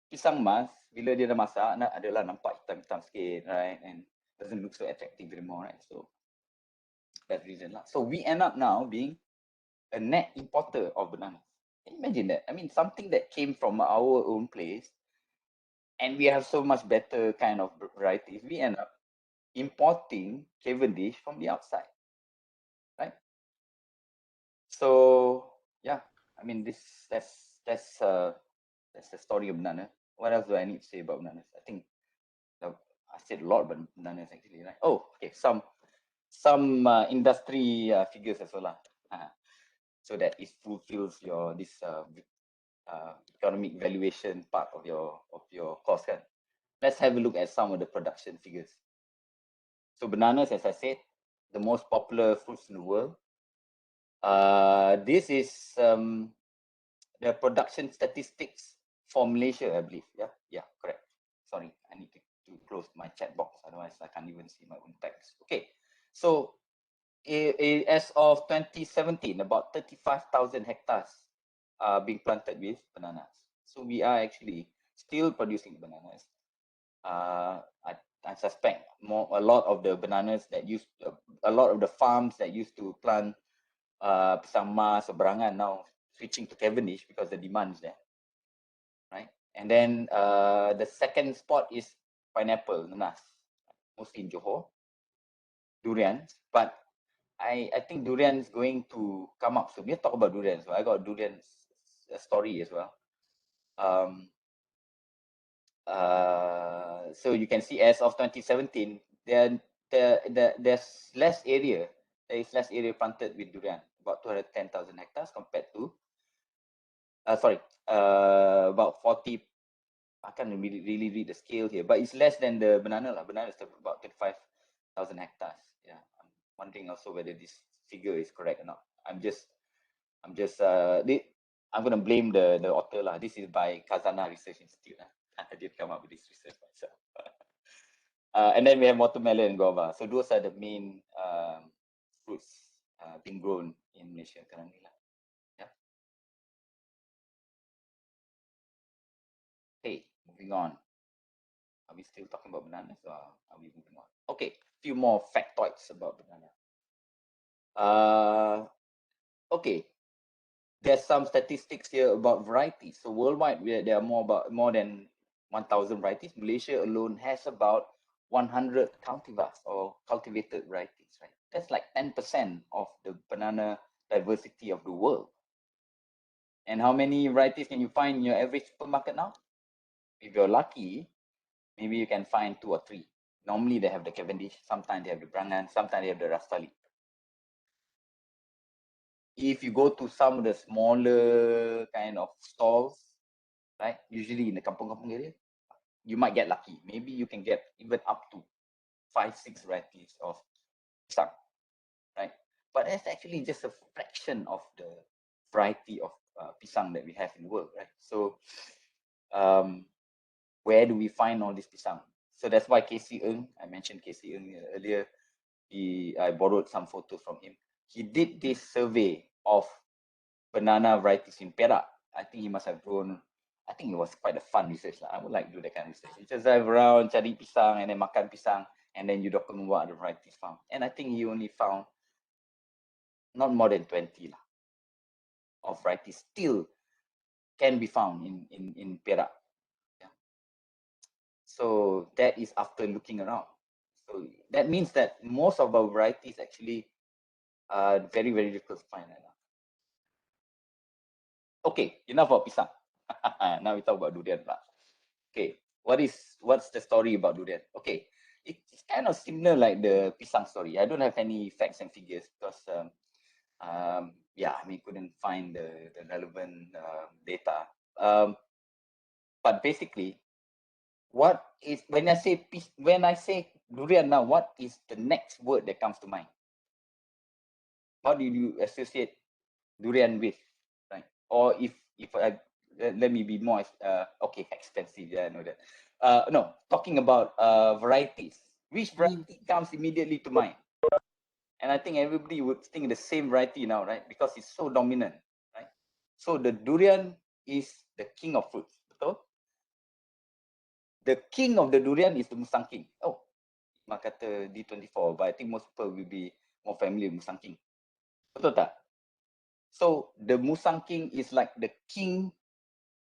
Pisang mas, bila dia dah masak, adalah nampak hitam-hitam sikit, right? And doesn't look so attractive anymore, right? So that's the reason lah. So we end up now being a net importer of bananas. Can you imagine that? I mean, something that came from our own place, and we have so much better kind of varieties. We end up importing Cavendish from the outside, right? So yeah, I mean that's the story of banana. What else do I need to say about bananas? I think I said a lot about bananas actually, right? Oh, okay, some industry figures as well, so that it fulfills your this economic valuation part of your cost. Let's have a look at some of the production figures. So bananas, as I said, the most popular fruits in the world. This is the production statistics for Malaysia, I believe. Yeah, correct. Sorry, I need to close my chat box, otherwise I can't even see my own text. Okay, so as of 2017, about 35,000 hectares are being planted with bananas. So we are actually still producing bananas. I suspect a lot of the bananas that a lot of the farms that used to plant pisang mas or berangan now switching to Cavendish because the demand is there, right? And then the second spot is pineapple, nanas, mostly in Johor. Durians, but I think durian is going to come up soon. Let's talk about durians. So I got durian story as well. So you can see as of 2017, there's less area. There is less area planted with durian, about 210,000 hectares compared to about 40. I can't really read the scale here, but it's less than the banana. Banana is about 25,000 hectares. Yeah, I'm wondering also whether this figure is correct or not. I'm gonna blame the author lah. This is by Kazana Research Institute. I did come up with this research myself. And then we have watermelon and guava. So those are the main fruits being grown in Malaysia currently. Yeah. Okay, moving on. Are we still talking about bananas or are we moving on? Okay, few more factoids about banana. Okay, there's some statistics here about varieties. So worldwide, there are more than 1,000 varieties. Malaysia alone has about 100 cultivars or cultivated varieties, right? That's like 10% of the banana diversity of the world. And how many varieties can you find in your average supermarket now? If you're lucky, maybe you can find 2 or 3. Normally they have the Cavendish, sometimes they have the Brangan, sometimes they have the Rastali. If you go to some of the smaller kind of stalls, right, usually in the kampung-kampung area, you might get lucky. Maybe you can get even up to 5-6 varieties of pisang, right? But that's actually just a fraction of the variety of pisang that we have in the world, right? So where do we find all this pisang? So that's why Casey Ng, I mentioned Casey Ng earlier, I borrowed some photos from him. He did this survey of banana varieties in Perak. I think he must have grown, I think it was quite a fun research. I would like to do that kind of research. You just drive around, cari pisang, and then makan pisang, and then you document what other varieties found. And I think he only found not more than 20 of varieties still can be found in Perak. Yeah. So that is after looking around. So that means that most of our varieties actually are very, very difficult to find right now. Okay, enough about pisang. Now we talk about durian. Okay, what's the story about durian? Okay, it's kind of similar like the pisang story. I don't have any facts and figures because yeah, we couldn't find the relevant data. But basically, what is when I say durian now, what is the next word that comes to mind? What do you associate durian with, right? Or if I let me be more okay, expensive. Yeah, I know that. No, talking about varieties. Which variety comes immediately to mind? And I think everybody would think the same variety now, right? Because it's so dominant, right? So the durian is the king of fruits, betul? The king of the durian is the musang king. Oh, mak kata D24, but I think most people will be more familiar with musang king. Betul tak? So the musang king is like the king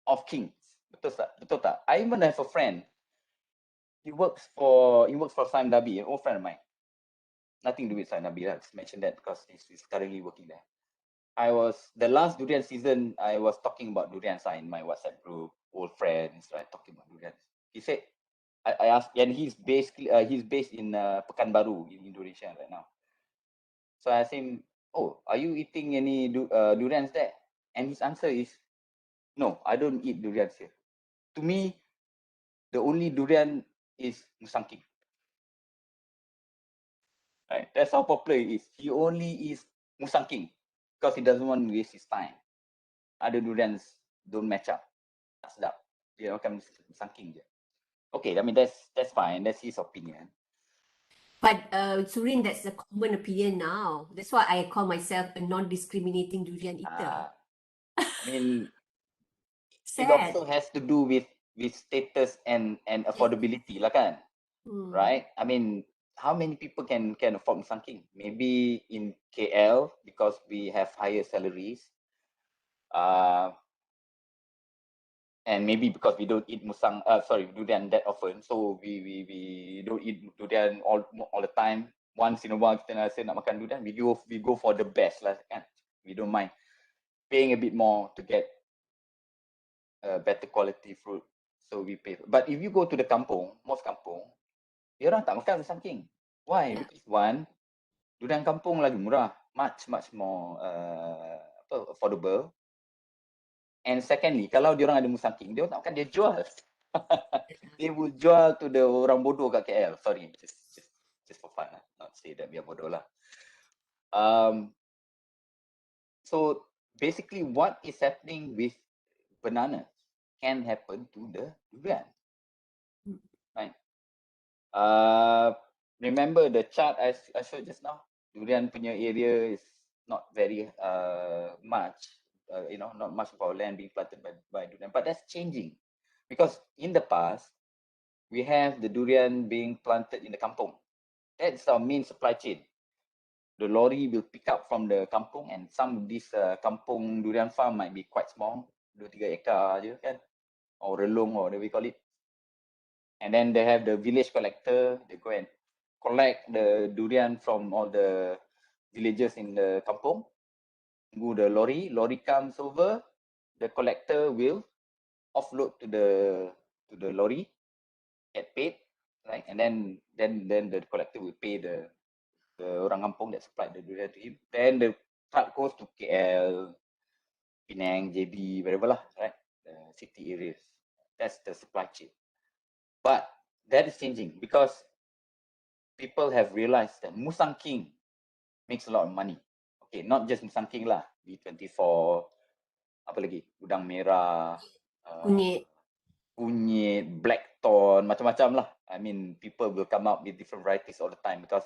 of kings. Betul tak? Betul tak? I even have a friend. He works for Saim Dabi, an old friend of mine. Nothing to do with Saim Dabi. I just mentioned that because he's currently working there. The last durian season, I was talking about durian in my WhatsApp group, old friends, right? Talking about durian. He said, I asked, and he's based in Pekanbaru in Indonesia right now. So I asked him, oh, are you eating any durians there? And his answer is, no, I don't eat durians here. To me, the only durian is musang king. Right? That's how popular it is. He only eats musang king because he doesn't want to waste his time. Other durians don't match up. Sedap. Dia makan musang king je. Okay, I mean that's fine. That's his opinion. But Surin, that's a common opinion now. That's why I call myself a non-discriminating durian eater. I mean, Sad. it also has to do with status and affordability lah kan, right? I mean, how many people can afford musang king? Maybe in KL because we have higher salaries, and maybe because we don't eat durian that often, so we don't eat durian all the time. Once in a while kita rasa nak makan durian, we go for the best lah kan. We don't mind paying a bit more to get better quality fruit, so we pay. But if you go to the kampung, most kampung, dia orang tak makan musang king. Why? Because one, durian kampung lagi murah, much more affordable. And secondly, kalau dia orang ada musang king, dia orang tak makan, dia jual. They will jual to the orang bodoh kat KL. Sorry, just for fun, not say that we are bodoh lah. So basically, what is happening with banana can happen to the durian, right? Remember the chart I showed just now? Durian punya area is not very much, not much of our land being planted by durian, but that's changing because in the past we have the durian being planted in the kampung. That's our main supply chain. The lorry will pick up from the kampung, and some of these kampung durian farm might be quite small, 2-3 ekar je kan, or relong or whatever we call it. And then they have the village collector. They go and collect the durian from all the villages in the kampung. Go the lorry comes over, the collector will offload to the lorry, get paid, right? And then the collector will pay the orang kampung that supplied the durian to him. Then the truck goes to KL, Penang, JB, wherever lah, right? The city areas. That's the supply chain. But that is changing because people have realized that musang king makes a lot of money. Okay, not just musang king lah, B24, apa lagi? Udang merah, Kunyit, blackthorn, macam-macam lah. I mean, people will come up with different varieties all the time because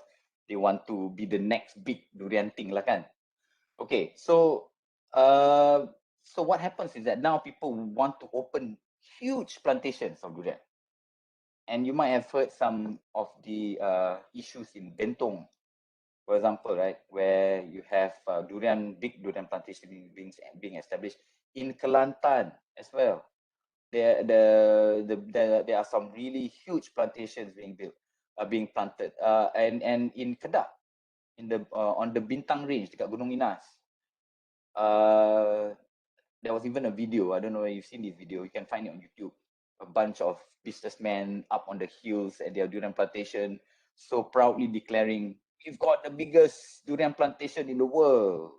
they want to be the next big durian thing lah kan. Okay, so what happens is that now people want to open huge plantations of durian. And you might have heard some of the issues in Bentong, for example, right, where you have big durian plantation being established in Kelantan as well. There are some really huge plantations being planted, and in Kedah, on the Bintang Range dekat Gunung Inas. There was even a video. I don't know if you've seen this video. You can find it on YouTube. A bunch of businessmen up on the hills at their durian plantation, so proudly declaring, "We've got the biggest durian plantation in the world."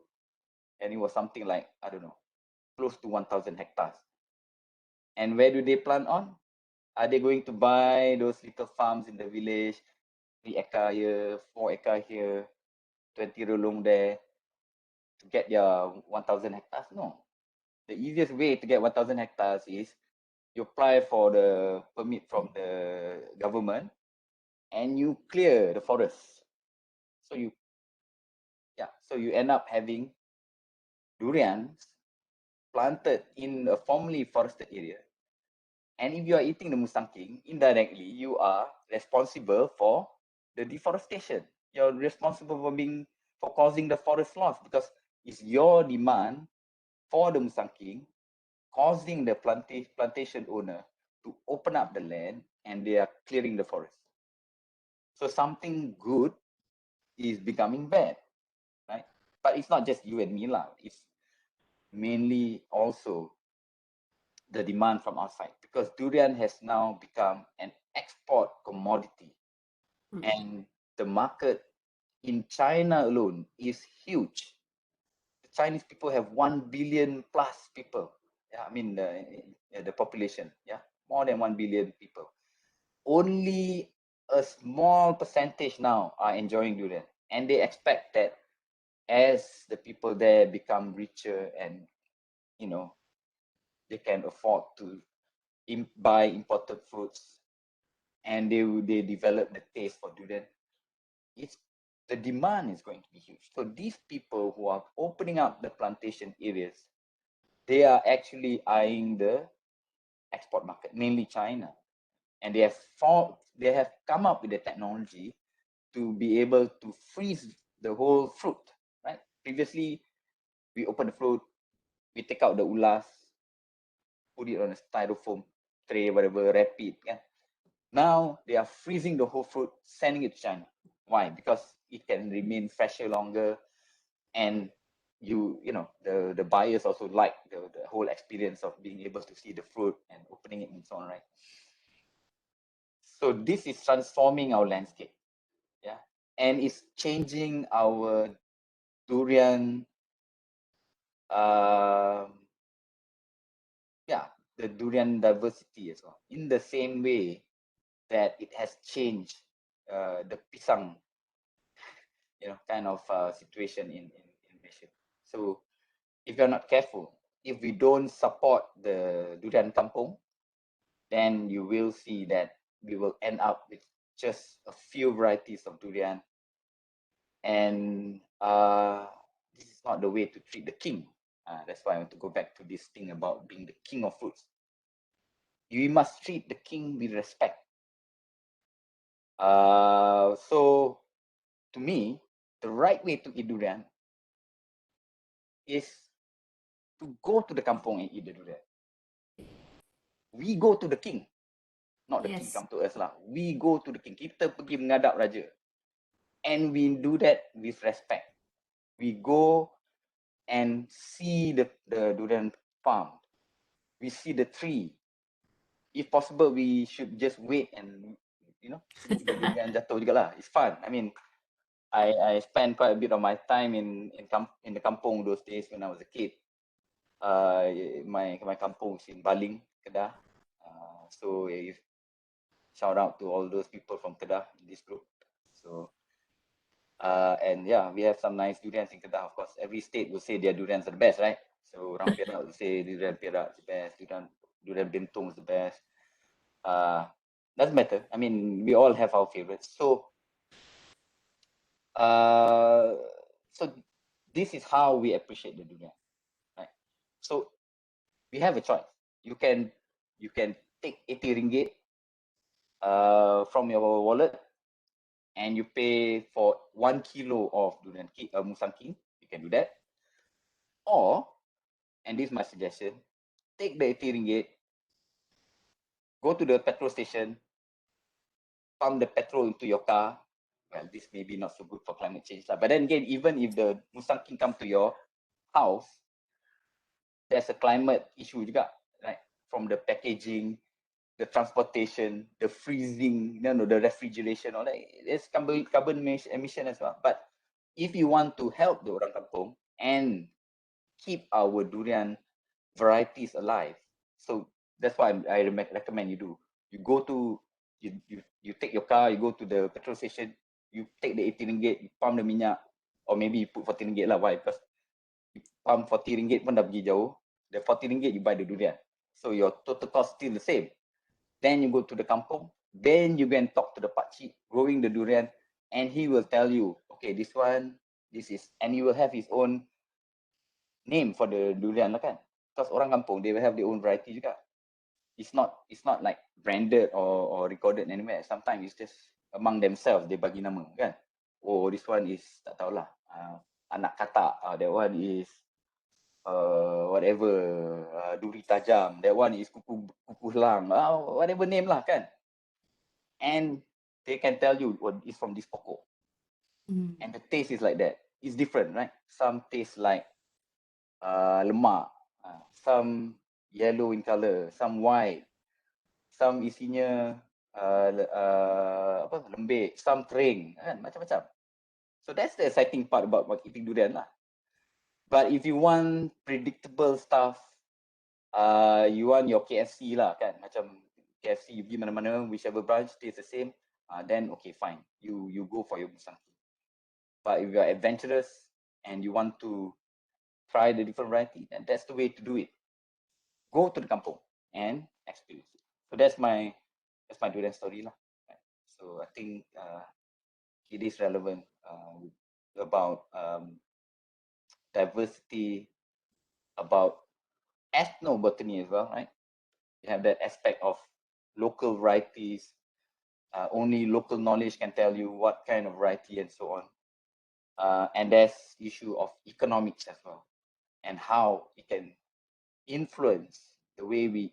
And it was something like, I don't know, close to 1,000 hectares. And where do they plant on? Are they going to buy those little farms in the village, 3 acre here, 4 acre here, 20 rolong there, to get their 1,000 hectares? No. The easiest way to get 1,000 hectares is you apply for the permit from the government and you clear the forest. So you end up having durians planted in a formerly forested area. And if you are eating the musangking, indirectly you are responsible for the deforestation. You're responsible for causing the forest loss, because it's your demand for the musangking causing the plantation owner to open up the land, and they are clearing the forest. So something good is becoming bad, right? But it's not just you and me lah. It's mainly also the demand from outside, because durian has now become an export commodity. And the market in China alone is huge. The Chinese people have 1 billion plus people. Yeah, I mean the population, yeah, more than 1 billion people. Only a small percentage now are enjoying durian, and they expect that as the people there become richer and they can afford to buy imported fruits, and they develop the taste for durian, the demand is going to be huge. So these people who are opening up the plantation areas, they are actually eyeing the export market, mainly China, and they have come up with the technology to be able to freeze the whole fruit. Right? Previously, we open the fruit, we take out the ulas, put it on a styrofoam tray, whatever, wrap it. Yeah. Now they are freezing the whole fruit, sending it to China. Why? Because it can remain fresher longer, and the buyers also like the whole experience of being able to see the fruit and opening it and so on, right? So this is transforming our landscape, yeah, and it's changing our durian, the durian diversity as well, in the same way that it has changed the pisang, kind of situation in Malaysia. So if you're not careful, if we don't support the durian kampung, then you will see that we will end up with just a few varieties of durian, and this is not the way to treat the king. That's why I want to go back to this thing about being the king of fruits. You must treat the king with respect. So to me, the right way to eat durian is to go to the kampung and eat the durian. We go to the king, not the king come to us lah. We go to the king. Kita pergi menghadap raja, and we do that with respect. We go and see the durian farm. We see the tree. If possible, we should just wait and see the durian jatuh juga lah. It's fun. I mean, I spent quite a bit of my time in the kampung those days when I was a kid. My kampung is in Baling, Kedah. So shout out to all those people from Kedah in this group. So and yeah, we have some nice durians in Kedah. Of course, every state will say their durians are the best, right? So orang Perak will say durian Perak is the best, durian Bentong is the best. doesn't matter. I mean, we all have our favorites. So, so this is how we appreciate the durian, right? So we have a choice. You can take 80 ringgit from your wallet and you pay for 1 kilo of durian musang king. You can do that. Or, and this is my suggestion, take the 80 ringgit, go to the petrol station, pump the petrol into your car. Well, this may be not so good for climate change, but then again, even if the musang king come to your house, there's a climate issue juga, right? From the packaging, the transportation, the freezing, the refrigeration, all that. There's carbon emission as well. But if you want to help the orang kampung and keep our durian varieties alive, so that's why I recommend you do. You go to you take your car, you go to the petrol station, you take the 80 ringgit, you pump the minyak, or maybe you put 40 ringgit lah. Why? Because you pump 40 ringgit pun dah pergi jauh. The 40 ringgit you buy the durian. So your total cost still the same. Then you go to the kampung, then you go and talk to the pakcik growing the durian, and he will tell you, okay, this one, this is, and he will have his own name for the durian lah kan. Because orang kampung, they will have their own variety juga. It's not like branded or recorded anywhere. Sometimes it's just among themselves, they bagi nama kan. Oh, this one is, tak tahulah, anak katak, that one is whatever, duri tajam, that one is kuku lang, whatever name lah kan. And they can tell you what is from this pokok. And the taste is like that. It's different, right? Some taste like lemak, some yellow in color, some white, some isinya lembik, some kering, kan, macam-macam. So that's the exciting part about eating durian lah. But if you want predictable stuff, you want your KFC lah kan, macam KFC you pergi mana-mana, whichever branch tastes the same, then okay, fine, you go for your musang king. But if you are adventurous and you want to try the different variety, then that's the way to do it. Go to the kampung and experience it. So that's my durian story lah. Right? So I think it is relevant about diversity, about ethnobotany as well, right? You have that aspect of local varieties. Only local knowledge can tell you what kind of variety and so on. And there's issue of economics as well, and how it can influence the way we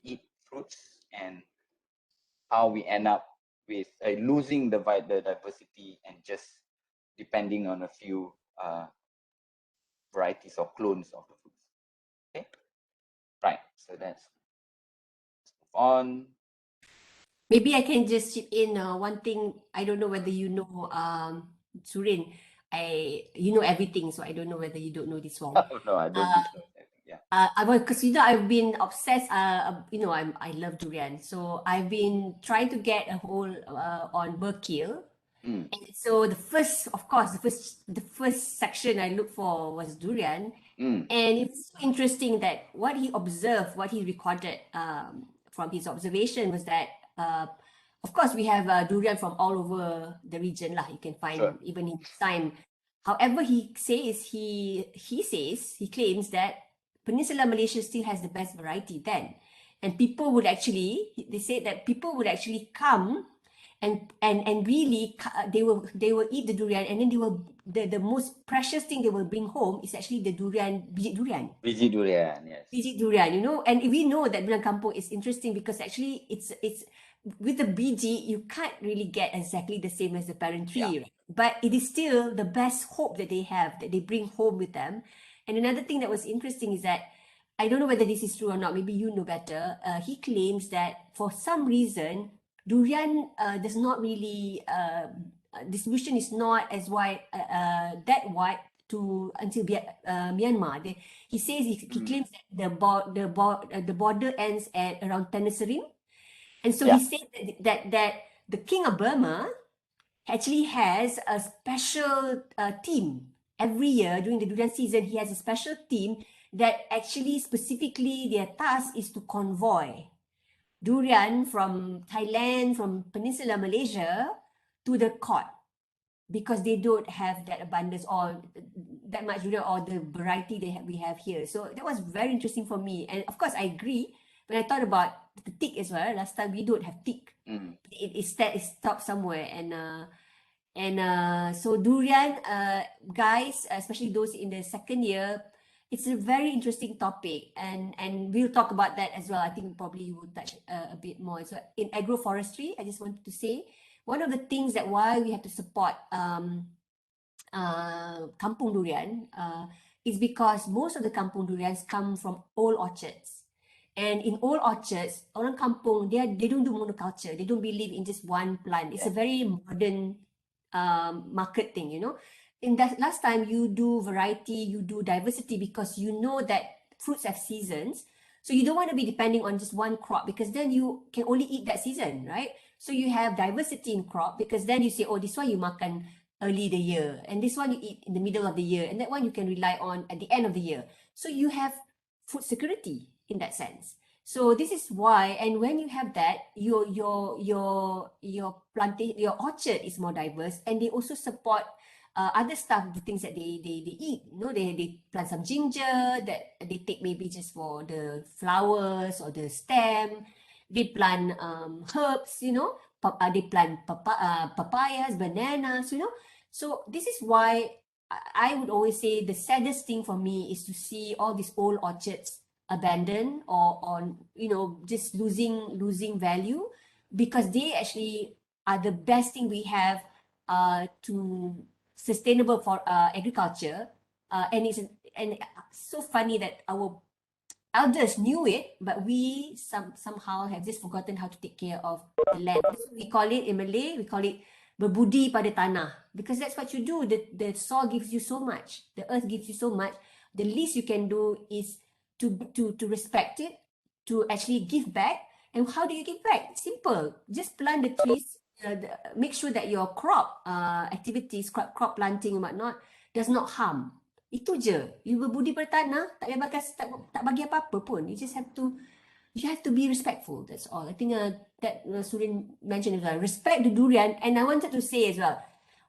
eat fruits and how we end up with losing the diversity and just depending on a few varieties or clones of the fruits. Okay, right. So let's move on. Maybe I can just chip in one thing. I don't know whether you know, Surin. You know everything, so I don't know whether you don't know this one. Oh, no, I don't think so. Yeah. Because I've been obsessed. I love durian, so I've been trying to get a hold on Berkil. And so the first section I looked for was durian, and it's so interesting that what he observed, what he recorded from his observation was that, of course, we have durian from all over the region lah. You can find even in time. However, he claims that Peninsular Malaysia still has the best variety then, and they said that people would actually come and really they will eat the durian, and then the most precious thing they will bring home is actually the biji durian, yes, biji durian, and we know that durian kampung is interesting because actually it's with the biji you can't really get exactly the same as the parent tree, right? But it is still the best hope that they have, that they bring home with them. And another thing that was interesting is that, I don't know whether this is true or not, maybe you know better, he claims that for some reason, durian does not really, distribution is not as wide, that wide until Myanmar. He says, he claims that the border ends at around Tenasserim. And so he said that the King of Burma actually has a special team. Every year during the durian season, he has a special team that actually specifically their task is to convoy durian from Thailand, from Peninsula Malaysia to the court because they don't have that abundance or that much durian or the variety we have here. So that was very interesting for me. And of course, I agree. When I thought about the tick as well, last time we don't have tick. It stopped somewhere. And so durian, guys, especially those in the second year, it's a very interesting topic, and we'll talk about that as well. I think probably we'll touch a bit more. So in agroforestry, I just wanted to say one of the things that why we have to support kampung durian is because most of the kampung durians come from old orchards. And in old orchards, orang kampung, they don't do monoculture. They don't believe in just one plant. It's a very modern market thing, you know. In that last time you do variety, you do diversity because you know that fruits have seasons. So you don't want to be depending on just one crop because then you can only eat that season, right? So you have diversity in crop because then you say, oh, this one you makan early the year and this one you eat in the middle of the year and that one you can rely on at the end of the year. So you have food security in that sense. So this is why, and when you have that, your plantation, your orchard is more diverse, and they also support other stuff, the things that they eat. You know, they plant some ginger that they take maybe just for the flowers or the stem. They plant herbs, you know. They plant papayas, bananas, you know. So this is why I would always say the saddest thing for me is to see all these old orchards abandoned or on, you know, just losing value because they actually are the best thing we have to sustainable for agriculture, and it's so funny that our elders knew it, but we somehow have just forgotten how to take care of the land. So we call it in Malay, we call it berbudi pada tanah because that's what you do. The soil gives you so much, the earth gives you so much. The least you can do is to respect it, to actually give back. And how do you give back? Simple, just plant the trees. Make sure that your crop activities, crop planting and whatnot does not harm. Itu je. You berbudi pada tanah, tak payah tak bagi apa-apa pun. You have to be respectful. That's all. I think that Surin mentioned as well. Respect the durian. And I wanted to say as well,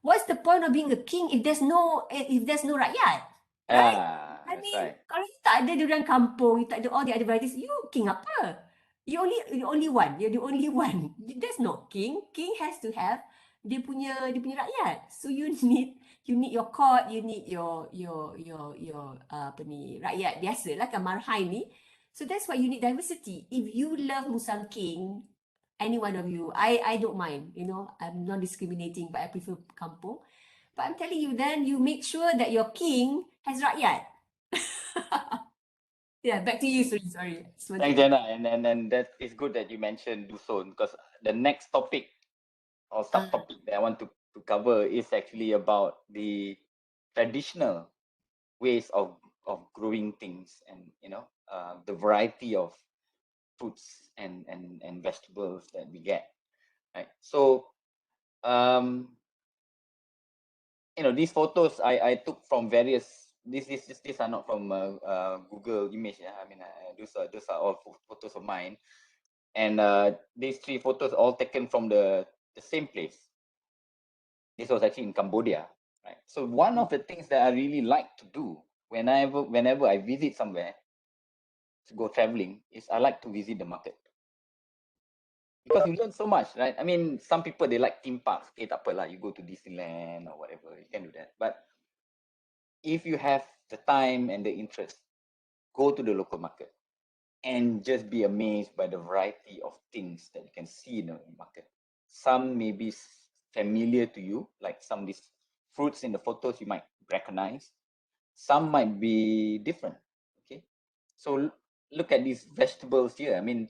what's the point of being a king if there's no rakyat? Right? I mean, Right. kalau you tak ada durian kampung, you tak ada all the other varieties, you king apa? You only one. You're the only one. There's no king. King has to have dia punya rakyat. So you need your court, you need your apa ni, rakyat biasa lah kan marhai ni. So that's why you need diversity. If you love Musang King, any one of you, I don't mind, you know, I'm not discriminating, but I prefer kampung. But I'm telling you, then you make sure that your king has rakyat. Yeah, back to you, Surin. Sorry. Thanks, Jenna. And that is good that you mentioned Dusun because the next topic or subtopic that I want to cover is actually about the traditional ways of growing things and, you know, the variety of fruits and vegetables that we get. Right. So, you know, these photos I took from various. These are not from Google image. Yeah, I mean, those are all photos of mine, and these 3 photos all taken from the same place. This was actually in Cambodia, right? So one of the things that I really like to do whenever I visit somewhere to go traveling is I like to visit the market. Because you learn so much, right? I mean, some people they like theme parks. Okay, tak apa lah, you go to Disneyland or whatever, you can do that. But if you have the time and the interest, go to the local market and just be amazed by the variety of things that you can see in the market. Some may be familiar to you, like some of these fruits in the photos you might recognize. Some might be different. Okay, so look at these vegetables here. I mean,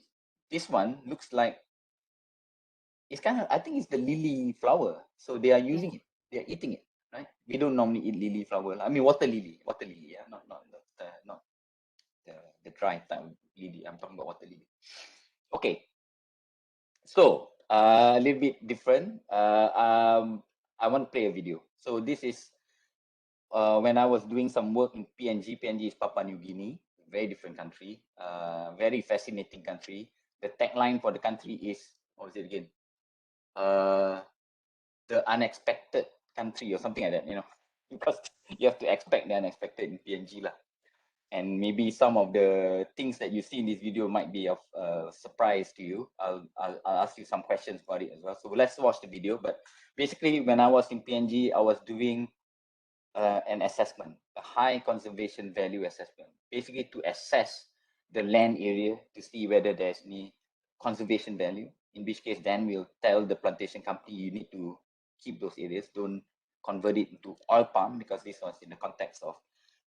this one looks like it's kind of, I think it's the lily flower. So they are using it, they are eating it, right? We don't normally eat lily flower. I mean, water lily, yeah, not the dry type of lily. I'm talking about water lily. Okay, so a little bit different. I want to play a video. So this is when I was doing some work in PNG. PNG is Papua New Guinea, very different country, very fascinating country. the tagline for the country is, what was it again? The unexpected country or something like that, you know, because you have to expect the unexpected in PNG lah. And maybe some of the things that you see in this video might be of surprise to you. I'll ask you some questions about it as well. So let's watch the video. But basically, when I was in PNG, I was doing an assessment, a high conservation value assessment, basically to assess the land area to see whether there's any conservation value, in which case then we'll tell the plantation company you need to keep those areas, don't convert it into oil palm, because this was in the context of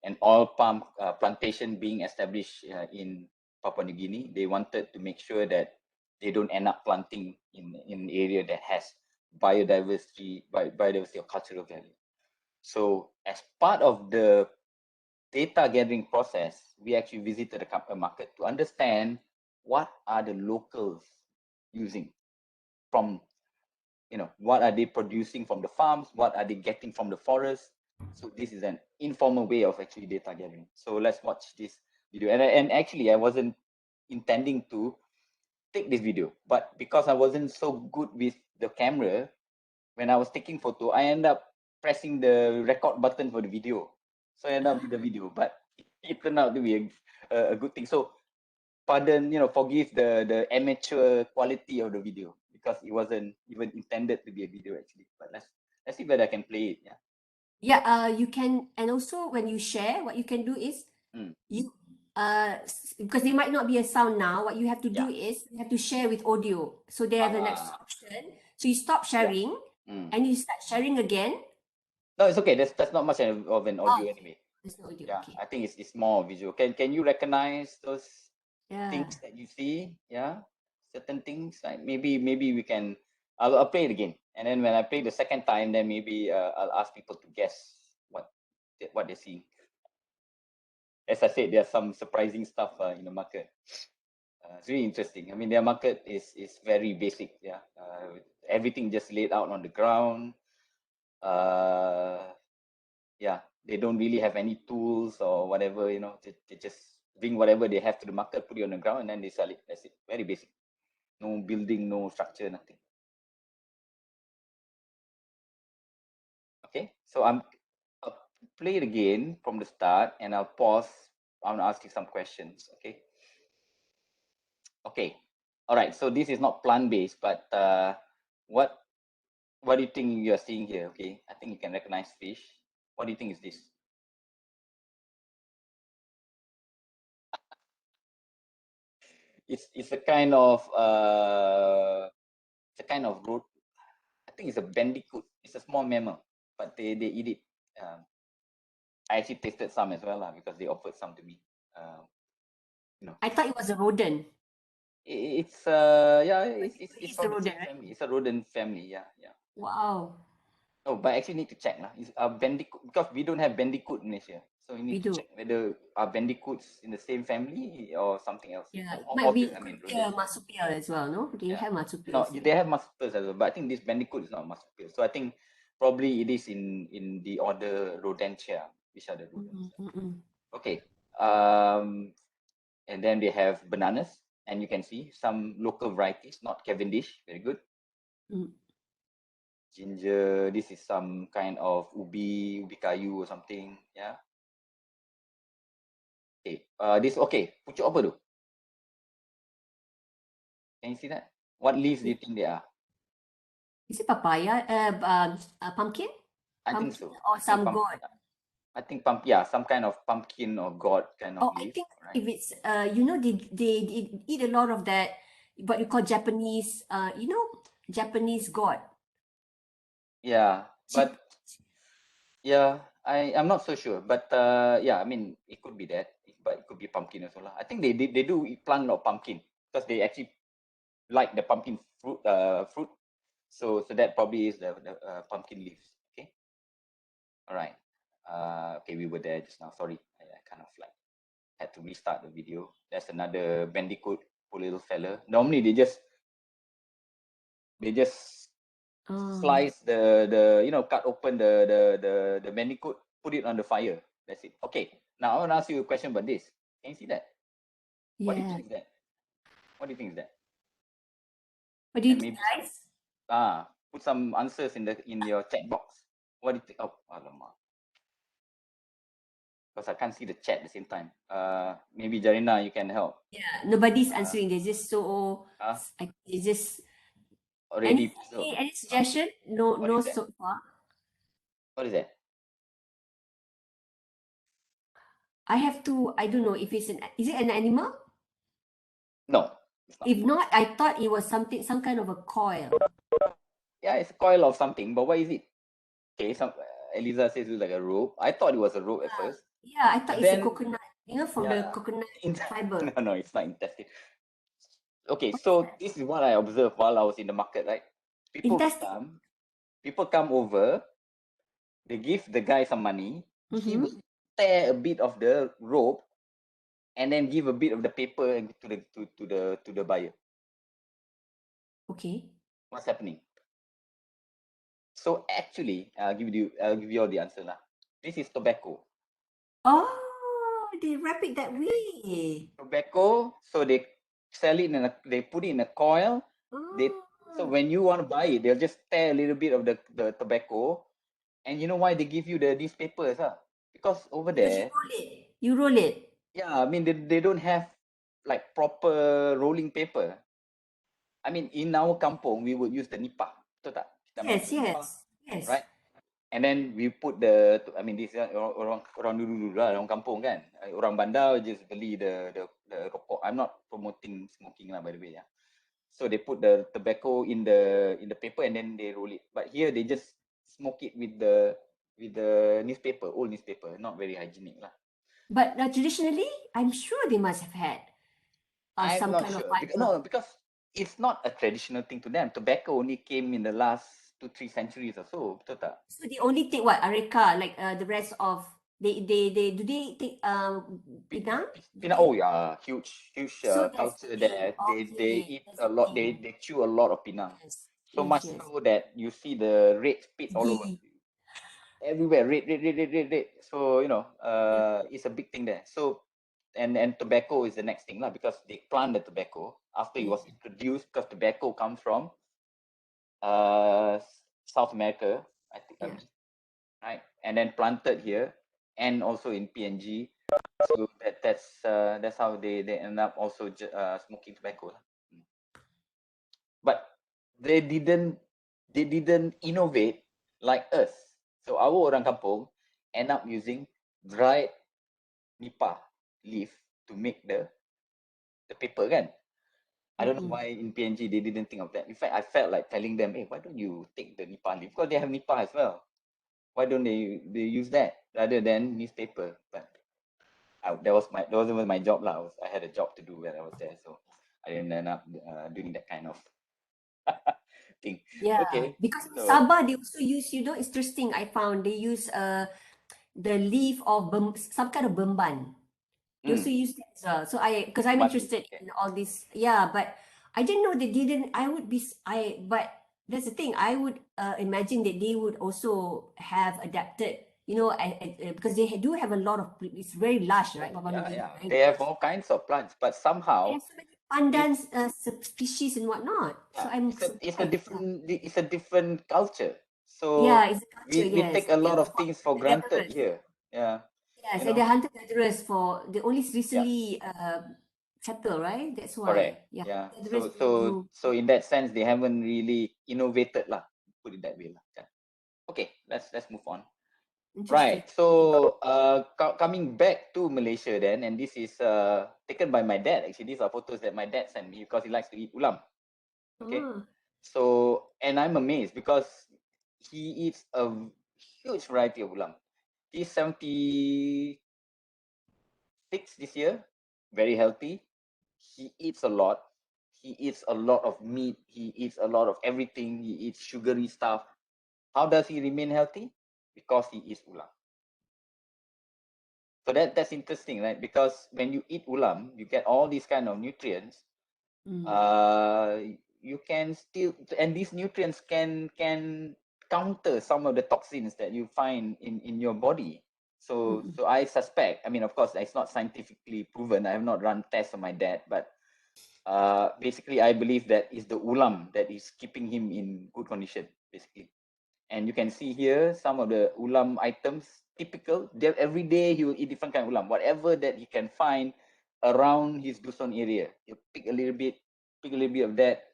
an oil palm plantation being established in Papua New Guinea. They wanted to make sure that they don't end up planting in an area that has biodiversity or cultural value. So as part of the data gathering process, we actually visited the market to understand what are the locals using from, you know, what are they producing from the farms, what are they getting from the forest. So this is an informal way of actually data gathering. So let's watch this video. And actually I wasn't intending to take this video, but because I wasn't so good with the camera, when I was taking photo, I end up pressing the record button for the video. So I end up with the video, but it turned out to be a good thing. So pardon, you know, forgive the amateur quality of the video, because it wasn't even intended to be a video actually. But let's see whether I can play it. Yeah. Yeah, you can, and also when you share, what you can do is you because there might not be a sound now, what you have to do is you have to share with audio. So they have the next option. So you stop sharing and you start sharing again. No, it's okay. That's not much of an audio anyway. There's no audio. Yeah, Okay. I think it's more visual. Can you recognize those Yeah. things that you see? Yeah, certain things. Like maybe we can. I'll play it again, and then when I play the second time, then maybe I'll ask people to guess what they're seeing. As I said, there's some surprising stuff in the market. It's really interesting. I mean, their market is very basic. Yeah, everything just laid out on the ground. Yeah, they don't really have any tools or whatever, you know. They just bring whatever they have to the market, put it on the ground, and then they sell it. That's it. Very basic. No building, no structure, nothing. Okay, so I'll play it again from the start, and I'll pause. I'm gonna ask you some questions. Okay. Okay. All right. So this is not plant-based, but what do you think you're seeing here? Okay, I think you can recognize fish. What do you think is this? It's a kind of road. I think it's a bandicoot. It's a small mammal, but they eat it. I actually tasted some as well because they offered some to me. You know, I thought it was a rodent. it's it's the from the same rodent, right? family. It's a rodent family. Yeah. Wow. Oh, but I actually need to check now. It's a bandicoot, because we don't have bandicoot in Malaysia, so you We need to do. check whether are bandicoots in the same family or something else. Yeah, it Or might be, I mean, could be a rodent. marsupial as well, no? They Yeah. have No, marsupials. they have marsupials as well, but I think this bandicoot is not marsupial. So I think probably it is in the order Rodentia, which are the rodents. Okay. And then they have bananas, and you can see some local varieties, not Cavendish. Very good. Ginger. This is some kind of ubi kayu or something. Yeah. Okay. This okay. Pucuk apa tu? Can you see that? What leaves do you think they are? Is it papaya? Pumpkin? I think Pumpkin so. or some gourd? I think some kind of pumpkin or gourd kind of Oh, I leaf. think Right? if it's you know, they eat a lot of that, what you call Japanese, you know, Japanese gourd. Yeah, but yeah, I'm not so sure, but yeah, I mean, it could be that, but it could be pumpkin as well. I think they do plant a lot of pumpkin, because they actually like the pumpkin fruit. So that probably is the pumpkin leaves. Okay. All right. Okay, we were there just now. Sorry, I kind of like had to restart the video. That's another bandicoot, poor little fella. Normally they just slice the cut open the bandicoot, put it on the fire. That's it. Okay. Now I want to ask you a question about this. Can you see that? What do you think is that? What do you think is that? What do you And think, maybe guys? put some answers in your chat box. What do you think? Oh, alamak. Because I can't see the chat at the same time. Maybe Jarina, you can help. Yeah, nobody's answering. They're just so. They just Already. any suggestion? No, What is that? so far. What is that? I have to. I don't know if it's an. Is it an animal? No, it's not. If not, I thought it was something, some kind of a coil. Yeah, it's a coil of something, but what is it? Okay, Eliza says it's like a rope. I thought it was a rope at first. Yeah, I thought But it's a then, coconut. You know, from the coconut fiber. no, it's not intestine. Okay, so this is what I observed while I was in the market, right? Intestine. People come over, they give the guy some money, he Mm-hmm. will tear a bit of the rope and then give a bit of the paper to the buyer. Okay. What's happening? So actually, I'll give you all the answer lah. This is tobacco. Oh, they wrap it that way. Tobacco, so they sell it they put it in a coil. So when you want to buy it, they'll just tear a little bit of the tobacco. And you know why they give you the newspapers? Because over there, you roll it. yeah, I mean they don't have like proper rolling paper. I mean in our kampung we would use the nipah, betul tak? Kita main pakai nipah, Yes. right? And then we put I mean this orang dulu lah, orang kampung kan. Orang bandar just beli the rokok. I'm not promoting smoking lah, by the way, yeah. So they put the tobacco in the paper and then they roll it. But here they just smoke it with the newspaper, old newspaper. Not very hygienic lah. But traditionally, I'm sure they must have had I'm some not kind sure. of fiber. Because it's not a traditional thing to them. Tobacco only came in the last 2-3 centuries or so, betul tak? So they only take what? Areca, like the rest of do they take pinang? Pinang, oh yeah, huge So culture there. They eat a lot. They chew a lot of pinang. So much so that you see the red spit all over. Everywhere, red. So it's a big thing there. So and tobacco is the next thing lah, because they plant the tobacco after it was introduced, because tobacco comes from South America, I think, right? And then planted here and also in PNG. So that's how they end up also smoking tobacco. But they didn't innovate like us. So our orang kampung end up using dried nipah leaf to make the paper kan. I don't know why in PNG they didn't think of that. In fact, I felt like telling them, hey, why don't you take the nipah leaf? Because they have nipah as well. Why don't they use that rather than newspaper? But that wasn't my job lah. I had a job to do when I was there, so I didn't end up doing that kind of thing. Yeah, Okay. because in Sabah they also use, interesting. I found they use the leaf of some kind of bemban. They also use that as well. So because I'm interested in all this, but I didn't know they didn't. But that's the thing. I would imagine that they would also have adapted, because they do have a lot of. It's very lush, right? Yeah. They have all kinds of plants, but somehow so many pandan species and whatnot. So it's a different culture. So it's a culture. we take a lot of things for granted here. Yeah. Yes, and they're hunter-gatherers they only recently settle, right? That's why. Correct. Yeah. Yeah. So in that sense, they haven't really innovated lah. Put it that way lah. Yeah. Okay, let's move on. Right. So coming back to Malaysia then, and this is taken by my dad. Actually, these are photos that my dad sent me because he likes to eat ulam. Okay. So, and I'm amazed because he eats a huge variety of ulam. He's 76 this year, very healthy. He eats a lot. He eats a lot of meat. He eats a lot of everything. He eats sugary stuff. How does he remain healthy? Because he eats ulam. So that's interesting, right? Because when you eat ulam, you get all these kind of nutrients. You can still, and these nutrients can counter some of the toxins that you find in your body. So I suspect, I mean, of course, it's not scientifically proven. I have not run tests on my dad, but basically I believe that is the ulam that is keeping him in good condition, basically. And you can see here some of the ulam items, typical. Every day he will eat different kind of ulam, whatever that he can find around his dusun area. He'll pick a little bit of that.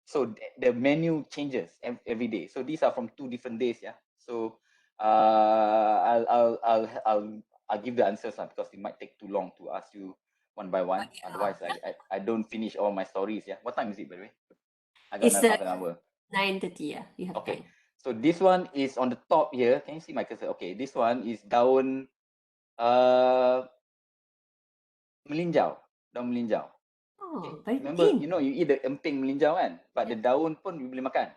So the menu changes every day. So these are from 2 different days, yeah. So I'll give the answers because it might take too long to ask you one by one. Yeah. Otherwise, I don't finish all my stories. Yeah. What time is it, by the way? I got It's another half an hour. 9:30. Yeah, you have Okay. time. So this one is on the top here. Can you see my cursor? Okay. This one is daun melinjau. Daun melinjau. Okay. Oh, very Remember, protein. you eat the emping melinjau kan? But Yeah. the daun pun you boleh makan.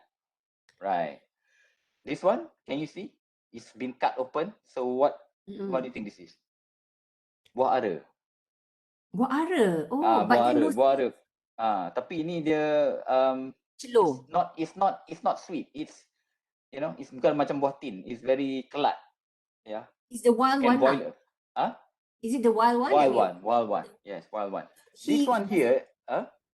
Right. This one, can you see? It's been cut open. So what do you think this is? Buah ara. Buah ara. Oh, but Buah then ara, no buah ara. Tapi ini dia celur. it's not sweet. It's it's bukan macam buah tin. It's very kelat. Yeah. It's the You wild can one, lah. boil it. Is it the wild one that we Wild one. Yes, wild one. This he one here,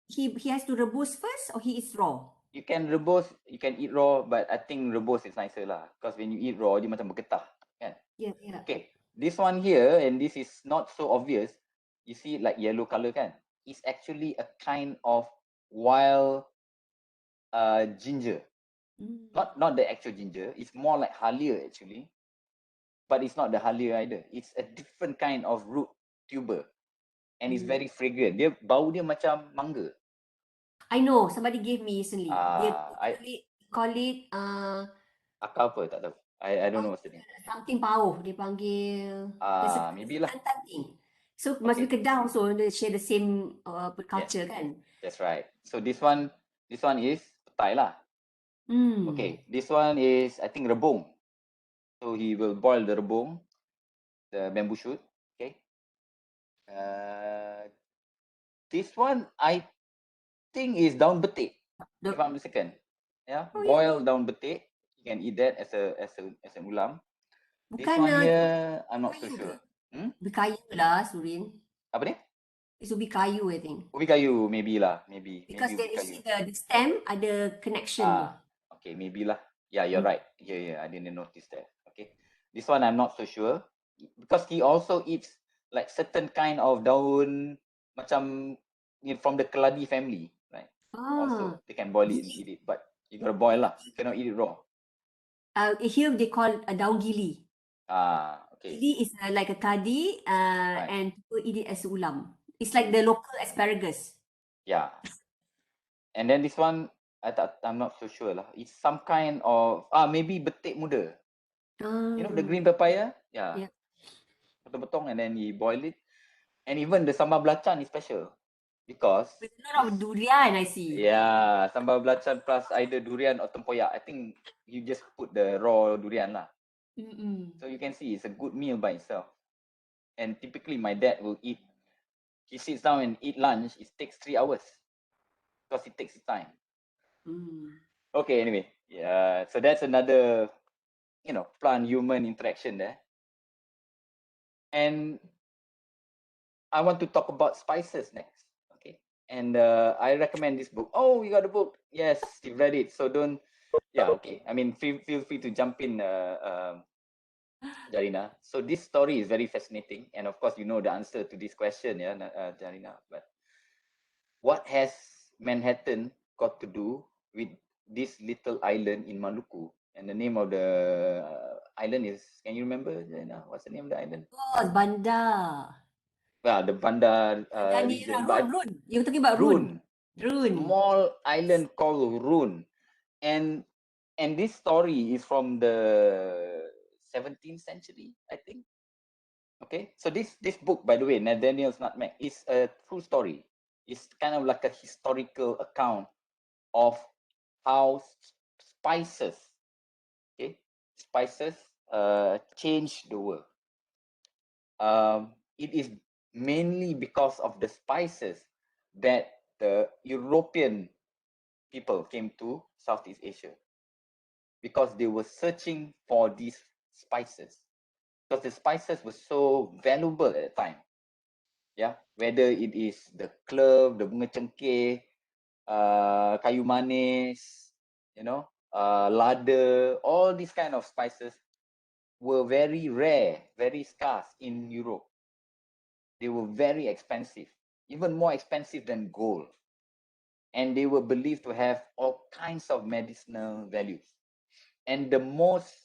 he has to rebus first or he is raw? you can rebus, you can eat raw, but I think rebus is nicer lah. Because when you eat raw, dia macam bergetah. Kan? Yeah, yeah. Okay, this one here, and this is not so obvious. You see it like yellow color kan? It's actually a kind of wild ginger. Mm. Not the actual ginger. It's more like halia actually. But it's not the halia either. It's a different kind of root tuber. And it's very fragrant. Bau dia macam mangga. I know somebody gave me recently. They I call it akar apa tak tahu. I don't know what's the name. something pauh. Dia panggil there's a Maybe lah. Kelantan thing. So must be Okay. Kedah also. They share the same culture Yes, kan. that's right. So this one is petai lah. Hmm. Okay, this one is I think rebung. So he will boil the rebung, the bamboo shoot. Okay. This one I think is daun betik. If I'm mistaken. Yeah, Oh, boil daun betik. You can eat that as an ulam. This bukan one here, I'm not so kayu ke? sure. Ubi kayu lah, Surin. Apa ni? It's ubi kayu, I think. Ubi kayu, maybe lah. Maybe Because ubi then you kayu. see the stem ada connection dia. Okay, maybe lah. Yeah, you're right. Yeah, I didn't notice that. Okay. This one I'm not so sure. Because he also eats like certain kind of daun macam from the keladi family, right? Also, they can boil it and eat it. But you gotta boil lah. You cannot eat it raw. Here they call a daun gili. Okay. Gili is like a kadi Right. and people eat it as ulam. It's like the local asparagus. Yeah. And then this one, I'm not so sure lah. It's some kind of maybe betik muda. You know the green papaya? Yeah. Potong-potong and then you boil it. And even the sambal belacan is special because With a lot of durian, I see. yeah, sambal belacan plus either durian or tempoyak. I think you just put the raw durian lah. So you can see it's a good meal by itself. And typically my dad will eat. He sits down and eat lunch. It takes 3 hours because it takes his time. Okay, anyway, yeah. So that's another, plant-human interaction there. And I want to talk about spices next. Okay, and I recommend this book. Oh, you got the book? Yes, you've read it. So don't. Yeah, okay. I mean, feel free to jump in, Jarina. So this story is very fascinating, and of course, you know the answer to this question, yeah, Jarina. But what has Manhattan got to do with this little island in Maluku? And the name of the island is, can you remember, Jarina? What's the name of the island? Oh, Banda. Well, the Banda region. Rune. You're talking about Rune. Rune. Small island called Rune. And this story is from the 17th century, I think. Okay, so this book, by the way, Nathaniel's Nutmeg, is a true story. It's kind of like a historical account of how spices, change the world. It is mainly because of the spices that the European people came to Southeast Asia, because they were searching for these spices, because the spices were so valuable at the time. Yeah, whether it is the clove, the bunga cengkeh, kayu manis, you know, lada, all these kind of spices were very rare, very scarce in Europe. They were very expensive, even more expensive than gold. And they were believed to have all kinds of medicinal values. And the most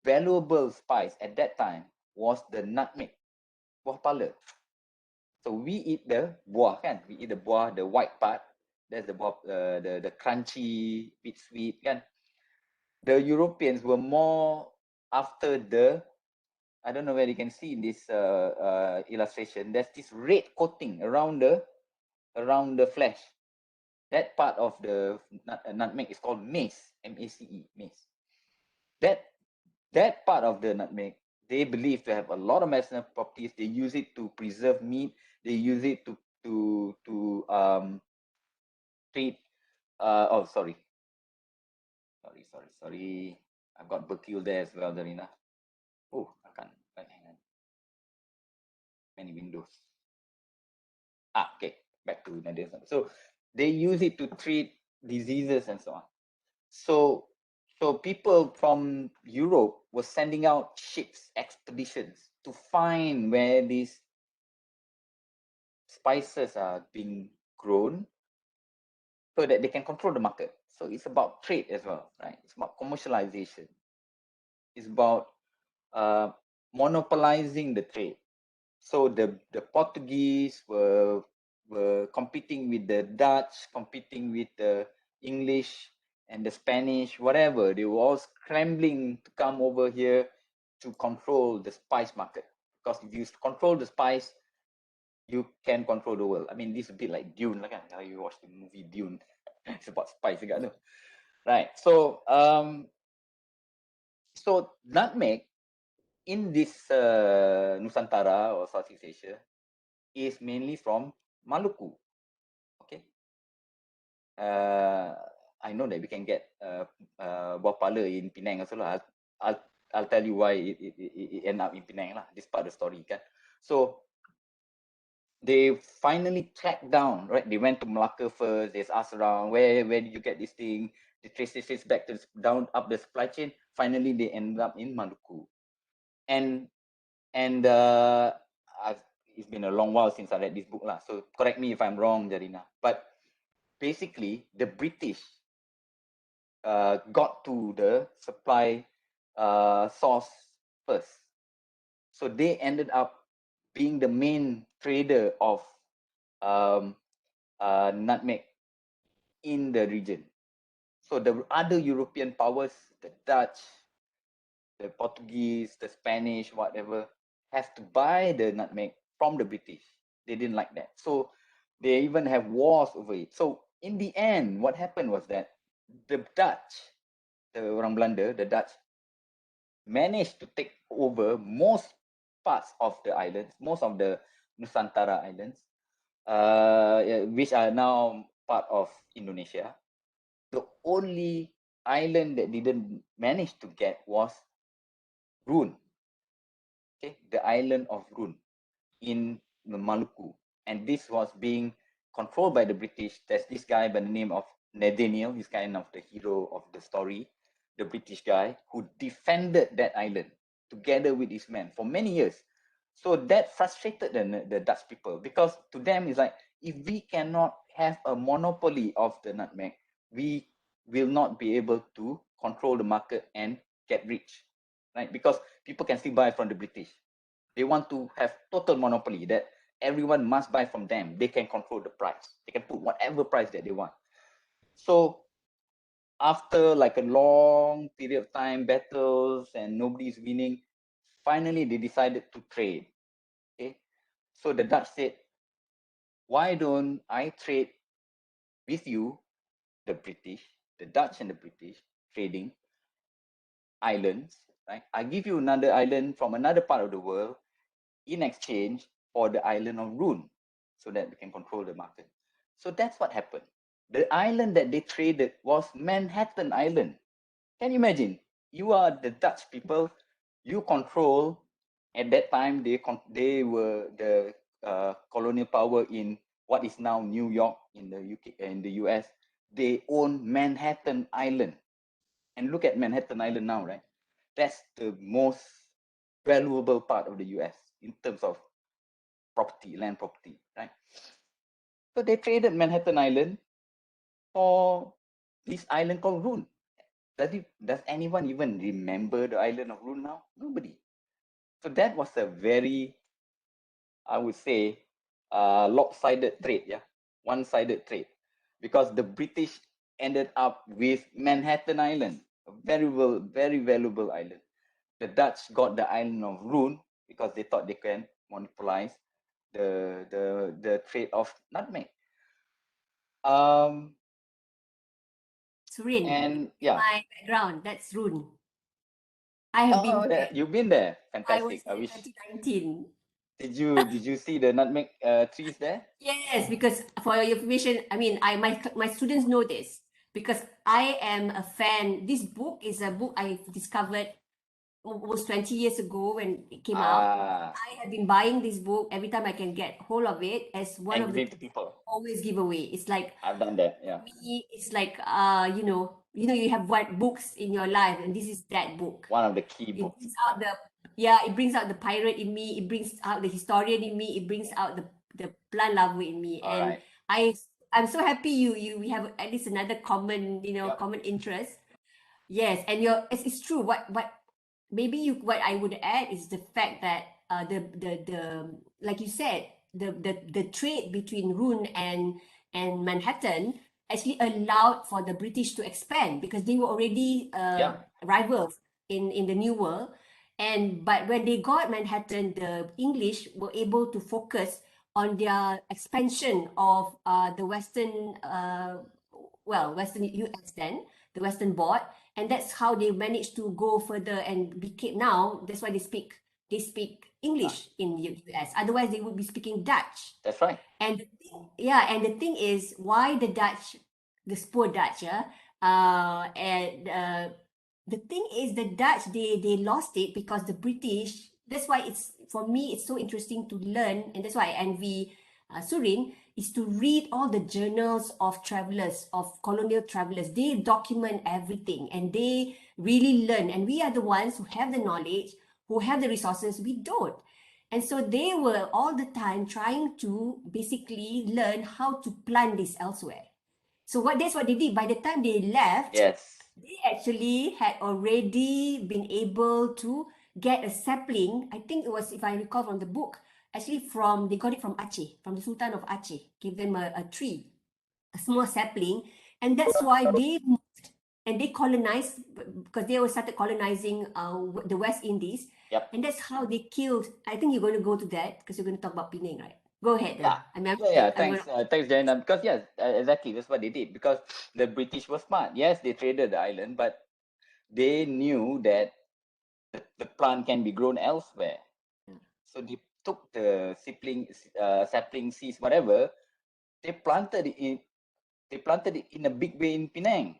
valuable spice at that time was the nutmeg, buah pala. So we eat the buah kan, we eat the buah, the white part. That's the buah, the crunchy, bit sweet kan. The Europeans were more after the, I don't know where you can see in this illustration. There's this red coating around the flesh. That part of the nutmeg is called mace, M-A-C-E, mace. That part of the nutmeg, they believe to have a lot of medicinal properties. They use it to preserve meat. They use it to treat. Oh, sorry. I've got Berkil there as well, Darina. Oh, I can't. Hang on. Many windows. Okay, back to Nadia. So they use it to treat diseases and so on. So people from Europe were sending out ships, expeditions to find where these spices are being grown so that they can control the market. So it's about trade as well, right? It's about commercialization. It's about monopolizing the trade. So the Portuguese were competing with the Dutch, competing with the English and the Spanish, whatever. They were all scrambling to come over here to control the spice market. Because if you control the spice, you can control the world. I mean, this is a bit like Dune, like how you watch the movie Dune. It's about spice, right? So nutmeg in this Nusantara or Southeast Asia is mainly from Maluku. Okay. I know that we can get buah pala in Penang also lah. I'll tell you why it end up in Penang lah. This part of the story kan. So they finally tracked down, right? They went to Malacca first. They asked around, where did you get this thing? They traced this back to down up the supply chain. Finally, they ended up in Maluku, and it's been a long while since I read this book lah. So correct me if I'm wrong, Jarina. But basically, the British got to the supply source first. So they ended up being the main trader of nutmeg in the region. So the other European powers, the Dutch, the Portuguese, the Spanish, whatever, have to buy the nutmeg from the British. They didn't like that. So they even have wars over it. So in the end, what happened was that the Dutch, the orang Belanda, the Dutch, managed to take over most parts of the islands, most of the Nusantara islands, which are now part of Indonesia. The only island that didn't manage to get was Rune. Okay, the island of Rune in the Maluku, and this was being controlled by the British. There's this guy by the name of Nathaniel. He's kind of the hero of the story, the British guy who defended that island together with his men for many years. So that frustrated the Dutch people, because to them it's like, if we cannot have a monopoly of the nutmeg, we will not be able to control the market and get rich, right? Because people can still buy from the British. They want to have total monopoly, that everyone must buy from them. They can control the price. They can put whatever price that they want. So after like a long period of time, battles, and nobody's winning, finally they decided to trade. Okay, so the Dutch said, why don't I trade with you, the British, the Dutch and the British, trading islands, right? I give you another island from another part of the world in exchange for the island of Rune, so that we can control the market. So that's what happened. The island that they traded was Manhattan Island. Can you imagine? You are the Dutch people, you control, at that time they were the colonial power in what is now New York in the UK, in the US, they own Manhattan Island. And look at Manhattan Island now, right? That's the most valuable part of the US in terms of property, land property, right? So they traded Manhattan Island for this island called Rune. Does anyone even remember the island of Rune now? Nobody. So that was a very, I would say, lopsided trade, yeah, one-sided trade, because the British ended up with Manhattan Island, a very valuable island. The Dutch got the island of Rune because they thought they can monopolize the trade of nutmeg. Surin, And yeah, my background, that's Rune. I have been there. You've been there. I was Fantastic. I there in wish. 2019. Did you see the nutmeg trees there? Yes, because for your information, I mean, my students know this because I am a fan. This book is a book I discovered almost 20 years ago when it came out. I have been buying this book every time I can get hold of it as one And of the giving to people. always give away. It's like I've done that. Yeah. me, it's like you have what books in your life, and this is that book. One of the key It books. brings out it brings out the pirate in me, it brings out the historian in me, it brings out the plant lover in me. All And right. I'm so happy we have at least another common, Yep. common interest. Yes, and it's true. What what I would add is the fact that the like you said, the trade between Rune and Manhattan actually allowed for the British to expand because they were already rivals in the New World. But when they got Manhattan, the English were able to focus on their expansion of the Western US then, the Western Board, and that's how they managed to go further and became now. That's why they speak English in US. Otherwise, they would be speaking Dutch. That's right. And the thing is, why the Dutch, the poor Dutch, the thing is, the Dutch they lost it because the British. That's why it's for me it's so interesting to learn, and that's why I envy Surin, is to read all the journals of travelers, of colonial travelers. They document everything and they really learn. And we are the ones who have the knowledge, who have the resources. We don't. And so they were all the time trying to basically learn how to plant this elsewhere. So that's what they did. By the time they left, Yes. they actually had already been able to get a sapling. I think it was, if I recall from the book, actually they got it from Aceh, from the Sultan of Aceh, gave them a tree, a small sapling. And that's why they moved and they colonized, because they started colonizing the West Indies. Yep. And that's how they killed. I think you're going to go to that because you're going to talk about Penang, right? Go ahead. Yeah. Thanks, Jaina. Because yes, exactly. That's what they did. Because the British were smart. Yes, they traded the island, but they knew that the plant can be grown elsewhere. So they took the sapling seeds, whatever. They planted it in a big way in Penang.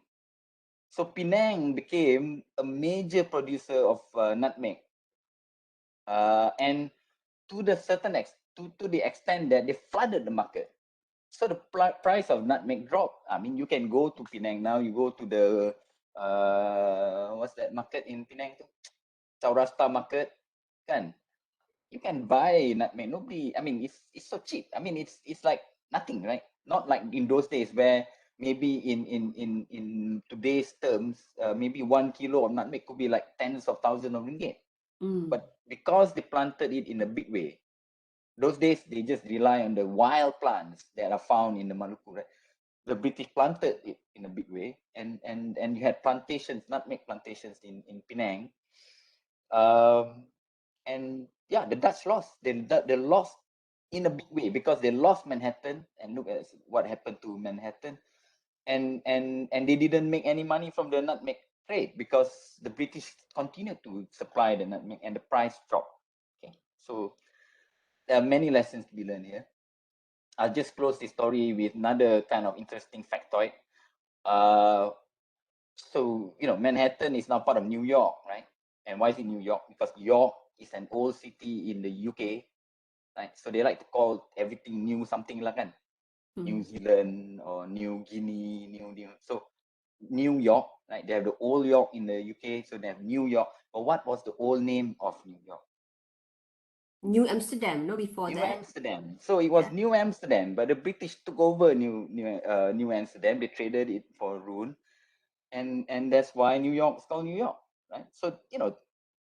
So Penang became a major producer of nutmeg, and to the extent that they flooded the market. So the price of nutmeg dropped. I mean, you can go to Penang now. You go to the what's that market in Penang? Chaurasta market, kan? You can buy nutmeg. Nobody. I mean, it's so cheap. I mean, it's like nothing, right? Not like in those days where maybe in today's terms, maybe 1 kilo of nutmeg could be like tens of thousands of ringgit. But because they planted it in a big way, those days they just rely on the wild plants that are found in the Maluku, right? The British planted it in a big way, and you had plantations, nutmeg plantations in Penang. And yeah, the Dutch lost. They lost in a big way because they lost Manhattan, and look at what happened to Manhattan, and they didn't make any money from the nutmeg trade because the British continued to supply the nutmeg and the price dropped. Okay, so there are many lessons to be learned here. I'll just close this story with another kind of interesting factoid. So Manhattan is now part of New York, right? And why is it New York? Because York is an old city in the UK, right? So they like to call everything new something like kan. New Zealand or New Guinea, new. So New York, right? They have the old York in the UK, so they have New York. But what was the old name of New York? New Amsterdam, no, before New that. Amsterdam. So it was Yeah. New Amsterdam, but the British took over New Amsterdam. They traded it for Rune, and that's why New York is called New York, right? So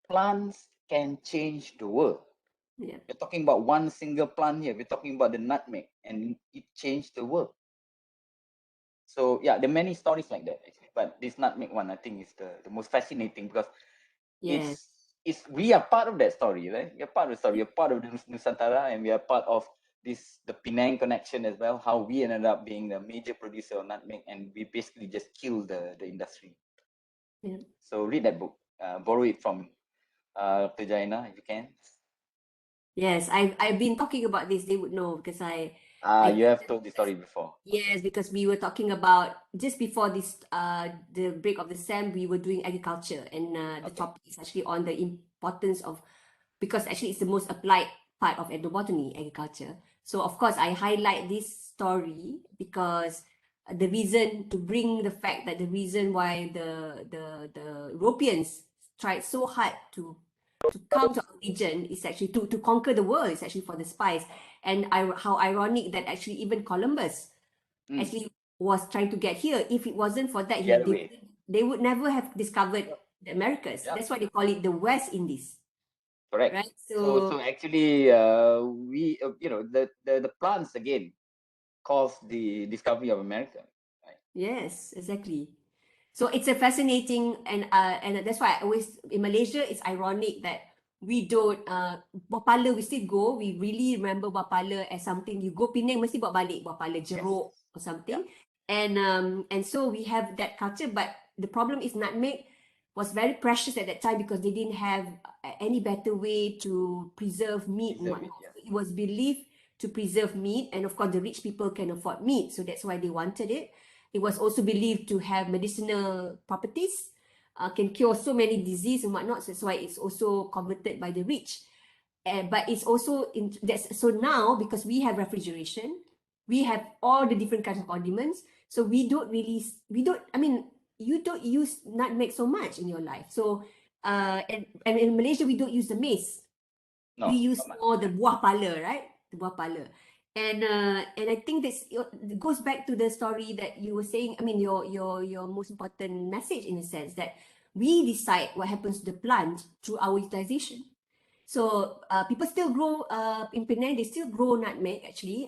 plants can change the world. Yeah. We're talking about one single plant here. We're talking about the nutmeg, and it changed the world. So yeah, there are many stories like that actually. But this nutmeg one, I think, is the most fascinating because Yes. it's we are part of that story, right? We're part of the story. We're part of the Nusantara, and we are part of the Penang connection as well. How we ended up being the major producer of nutmeg, and we basically just killed the industry. Yeah. So read that book. Borrow it from Dr. Jaina if you can. Yes, I've been talking about this. They would know because I You think have told the story before. yes, because we were talking about just before this the break of the SEM, we were doing agriculture, and the Okay. topic is actually on the importance of, because actually it's the most applied part of ethnobotany, agriculture. So of course I highlight this story because the reason to bring the fact that the reason why the Europeans tried so hard to come to our region is actually to conquer the world, is actually for the spice. And how ironic that actually even Columbus actually was trying to get here. If it wasn't for that, Get away. they would never have discovered Yep. the Americas. Yep. That's why they call it the West Indies, Correct. right? So So actually, we the plants again caused the discovery of America. Right? yes, exactly. So it's a fascinating, and that's why I always in Malaysia it's ironic that we don't buah pala, we still go. We really remember buah pala as something you go Penang mesti bawa balik buah pala Yes. jeruk or Yeah. something. And so we have that culture, but the problem is nutmeg was very precious at that time because they didn't have any better way to preserve meat and Preserve it. whatnot. Yeah. So it was believed to preserve meat, and of course the rich people can afford meat, so that's why they wanted it. It was also believed to have medicinal properties, can cure so many diseases and whatnot. So that's why it's also converted by the rich. But it's also so now because we have refrigeration, we have all the different kinds of condiments. So I mean, you don't use nutmeg so much in your life. So and in Malaysia we don't use the mace. We No, use not much. more the buah pala, right? The buah pala. And I think this it goes back to the story that you were saying. I mean, your most important message in a sense that we decide what happens to the plant through our utilization. So people still grow in Penang. They still grow nutmeg actually.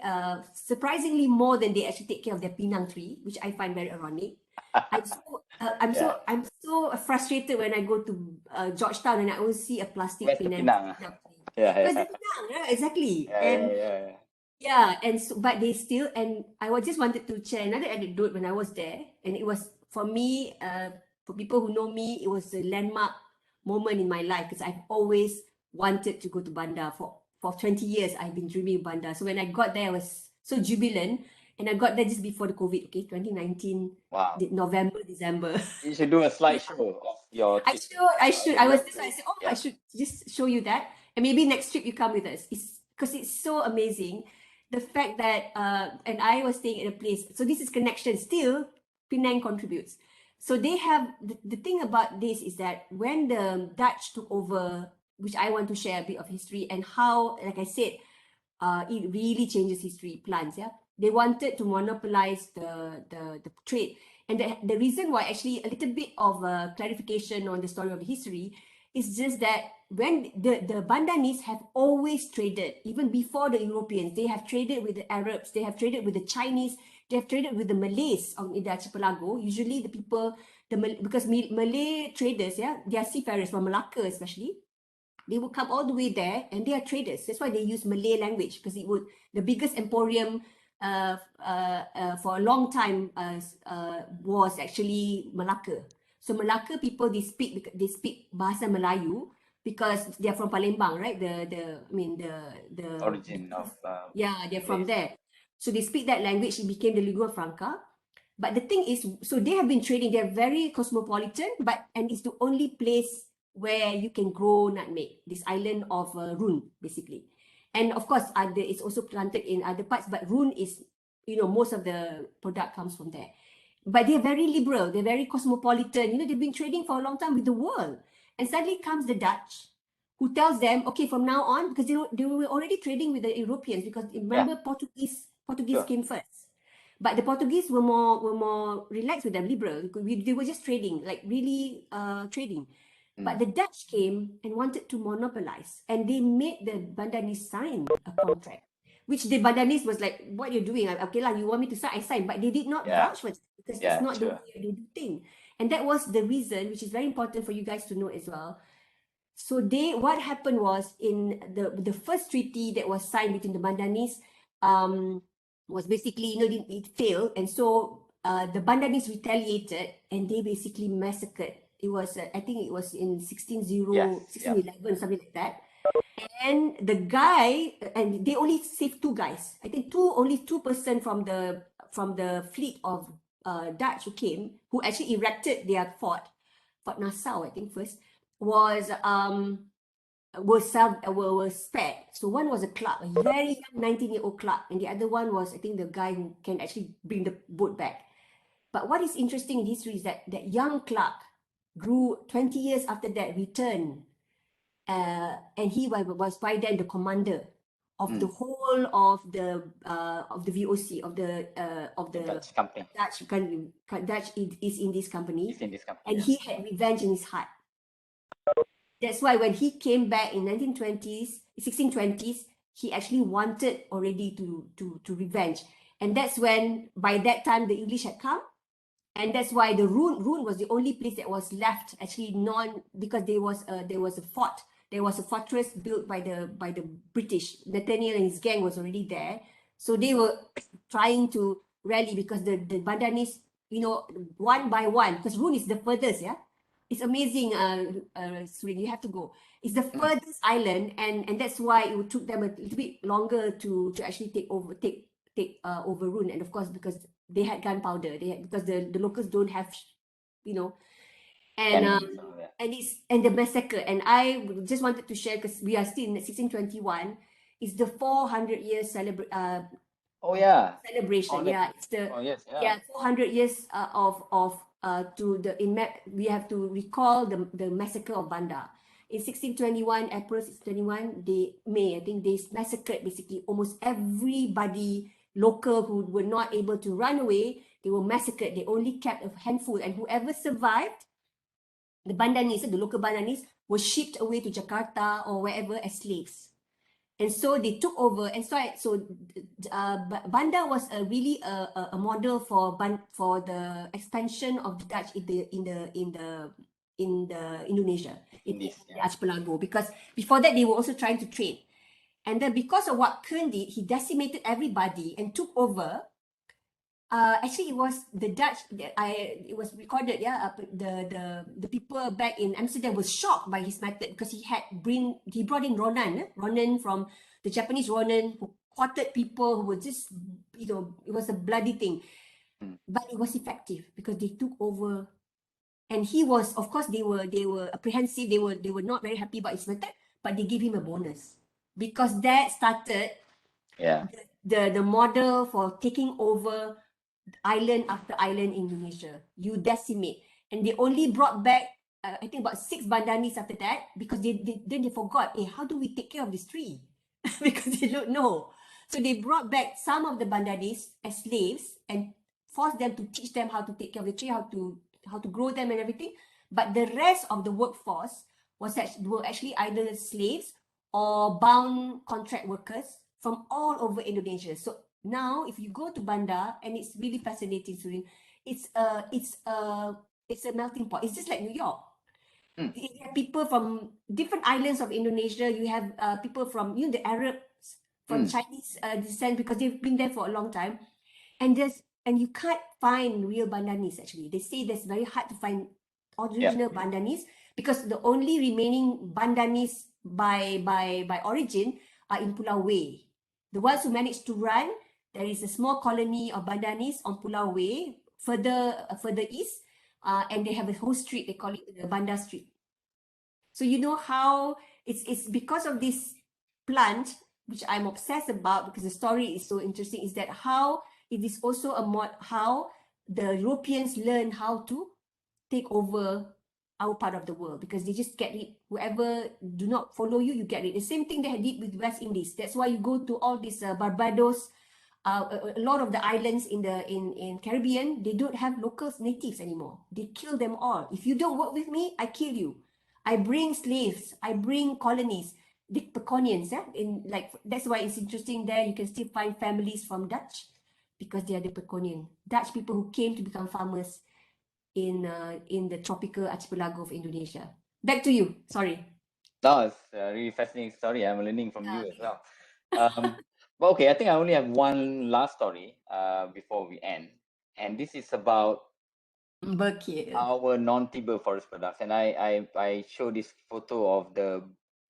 Surprisingly more than they actually take care of their pinang tree, which I find very ironic. Yeah. I'm so frustrated when I go to Georgetown and I always see a plastic Where's the Penang Penang? tree. Yeah, Where's the yeah, Penang? Right? Exactly. yeah, yeah, And yeah. yeah, and so, but they still, and just wanted to share another anecdote when I was there, and it was for me, for people who know me, it was a landmark moment in my life because I've always wanted to go to Bandar for 20 years. I've been dreaming of Bandar. So when I got there, I was so jubilant, and I got there just before the COVID. Okay, 2019, Wow. November, December. You should do a Yeah. slideshow of your I trip. should, I should. Would I was, love that's why I to. said, oh, I Yeah. should just show you that. And maybe next trip you come with us. It's because it's so amazing. The fact that, and I was staying at a place, so this is connection still, Penang contributes. So they have, the thing about this is that when the Dutch took over, which I want to share a bit of history and how, like I said, it really changes history, plants, yeah. They wanted to monopolize the trade. And the reason why, actually, a little bit of a clarification on the story of the history is just that when the Bandanis have always traded, even before the Europeans, they have traded with the Arabs, they have traded with the Chinese, they have traded with the Malays in the archipelago. Usually the people, because Malay traders, yeah, they are seafarers from Malacca especially, they would come all the way there and they are traders. That's why they use Malay language because it would, the biggest emporium for a long time was actually Malacca. So Malacca people, they speak bahasa Melayu because they are from Palembang, right? Origin of Yeah, they're from place. there. So they speak that language. It became the lingua franca. But the thing is, so they have been trading. They're very cosmopolitan, and it's the only place where you can grow nutmeg. This island of Rune, basically. And of course, it's also planted in other parts, but Rune is, most of the product comes from there. But they're very liberal, they're very cosmopolitan. They've been trading for a long time with the world. And suddenly comes the Dutch, who tells them, okay, from now on, because they were already trading with the Europeans, because remember, Portuguese came first. But the Portuguese were more relaxed with them, liberal. They were just trading, like really trading. But the Dutch came and wanted to monopolize, and they made the Bandanese sign a contract, which the Bandanese was like, "What you're doing? Okay lah, you want me to sign? I sign." But they did not vouch for it because it's not the way they do thing. And that was the reason, which is very important for you guys to know as well. So what happened was, in the first treaty that was signed between the Bandanese, was basically, it failed, and so the Bandanese retaliated, and they basically massacred. It was, I think it was in 1611, something like that. And the guy, and they only saved two guys. I think only 2% from the fleet of Dutch who came, who actually erected their Fort Nassau, I think first, was spared. So one was a clerk, a very young 19-year-old clerk, and the other one was, I think, the guy who can actually bring the boat back. But what is interesting in history is that young clerk grew 20 years after that, returned, and he was by then the commander of the whole of the VOC of the Dutch company. Dutch is in this company, and yeah. he had revenge in his heart. That's why when he came back in 1620s, he actually wanted already to revenge, and that's when, by that time, the English had come. And that's why the Rune was the only place that was left actually because there was a fort. There was a fortress built by the British. Nathaniel and his gang was already there. So they were trying to rally, because the Bandanese, one by one, because Rune is the furthest, yeah? It's amazing, Surin, you have to go. It's the furthest island, and that's why it took them a little bit longer to actually take over Rune. And of course, because they had gunpowder, because the locals don't have, and the massacre. And I just wanted to share, because we are still in 1621. It's the 400 years celebration. It's the 400 years we have to recall the massacre of Banda. In 1621, April 1621, I think they massacred basically almost everybody local who were not able to run away. They were massacred. They only kept a handful, and whoever survived, the Bandanese, the local Bandanese, were shipped away to Jakarta or wherever as slaves. And so they took over, and Banda was really a model for the expansion of the Dutch in the Indonesia, in the archipelago, because before that they were also trying to trade. And then because of what Kern did, he decimated everybody and took over. Actually, it was the Dutch. It was recorded. Yeah, the people back in Amsterdam was shocked by his method, because he brought in Ronan from the Japanese Ronan, who quartered people who were just, it was a bloody thing, but it was effective because they took over. And he was, of course, they were apprehensive. They were not very happy about his method, but they gave him a bonus, because that started the model for taking over island after island in Indonesia. You decimate, and they only brought back I think about 6 Bandanese after that, because then they forgot, how do we take care of this tree? Because they don't know. So they brought back some of the Bandanese as slaves and forced them to teach them how to take care of the tree, how to grow them and everything. But the rest of the workforce were actually either slaves or bound contract workers from all over Indonesia. So now, if you go to Banda, and it's really fascinating, Surin, it's a melting pot. It's just like New York. You have people from different islands of Indonesia. You have people from the Arabs, from Chinese descent, because they've been there for a long time, and you can't find real Bandanese. Actually, they say that's very hard to find original Bandanese, because the only remaining Bandanese by origin are in Pulau Wei. The ones who managed to run, there is a small colony of Bandanese on Pulau Wei, further east, and they have a whole street. They call it the Banda Street. So you know how it's because of this plant which I'm obsessed about because the story is so interesting, is that how it is also how the Europeans learn how to take over our part of the world, because they just get it. Whoever do not follow you, you get it. The same thing they did with West Indies. That's why you go to all these Barbados, a lot of the islands in the in Caribbean, they don't have locals, natives anymore. They kill them all. If you don't work with me, I kill you. I bring slaves. I bring colonies. The Peconians, yeah, in like that's why it's interesting there. You can still find families from Dutch because they are the Peconian Dutch people who came to become farmers in the tropical archipelago of Indonesia. Back to you. Sorry. That was a really fascinating story. I'm learning from you as well. But okay, I think I only have one last story before we end, and this is about Berkil. our non-timber forest products. And I show this photo of the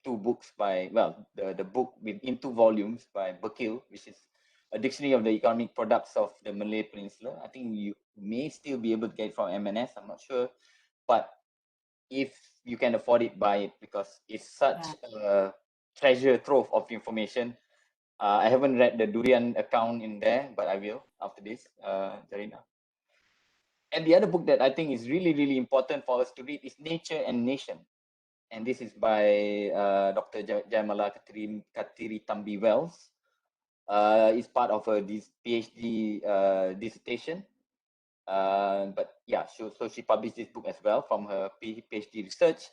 two books by, well, the book in two volumes by Berkil, which is a dictionary of the economic products of the Malay Peninsula. I think you may still be able to get it from M&S, I'm not sure, but if you can afford it, buy it, because it's such a treasure trove of information. I haven't read the Durian account in there, but I will after this, Zarina. And the other book that I think is really, really important for us to read is Nature and Nation. And this is by Dr. Jayamala Katiri Tambi Wells. It's part of a PhD dissertation. But yeah, so she published this book as well from her PhD research.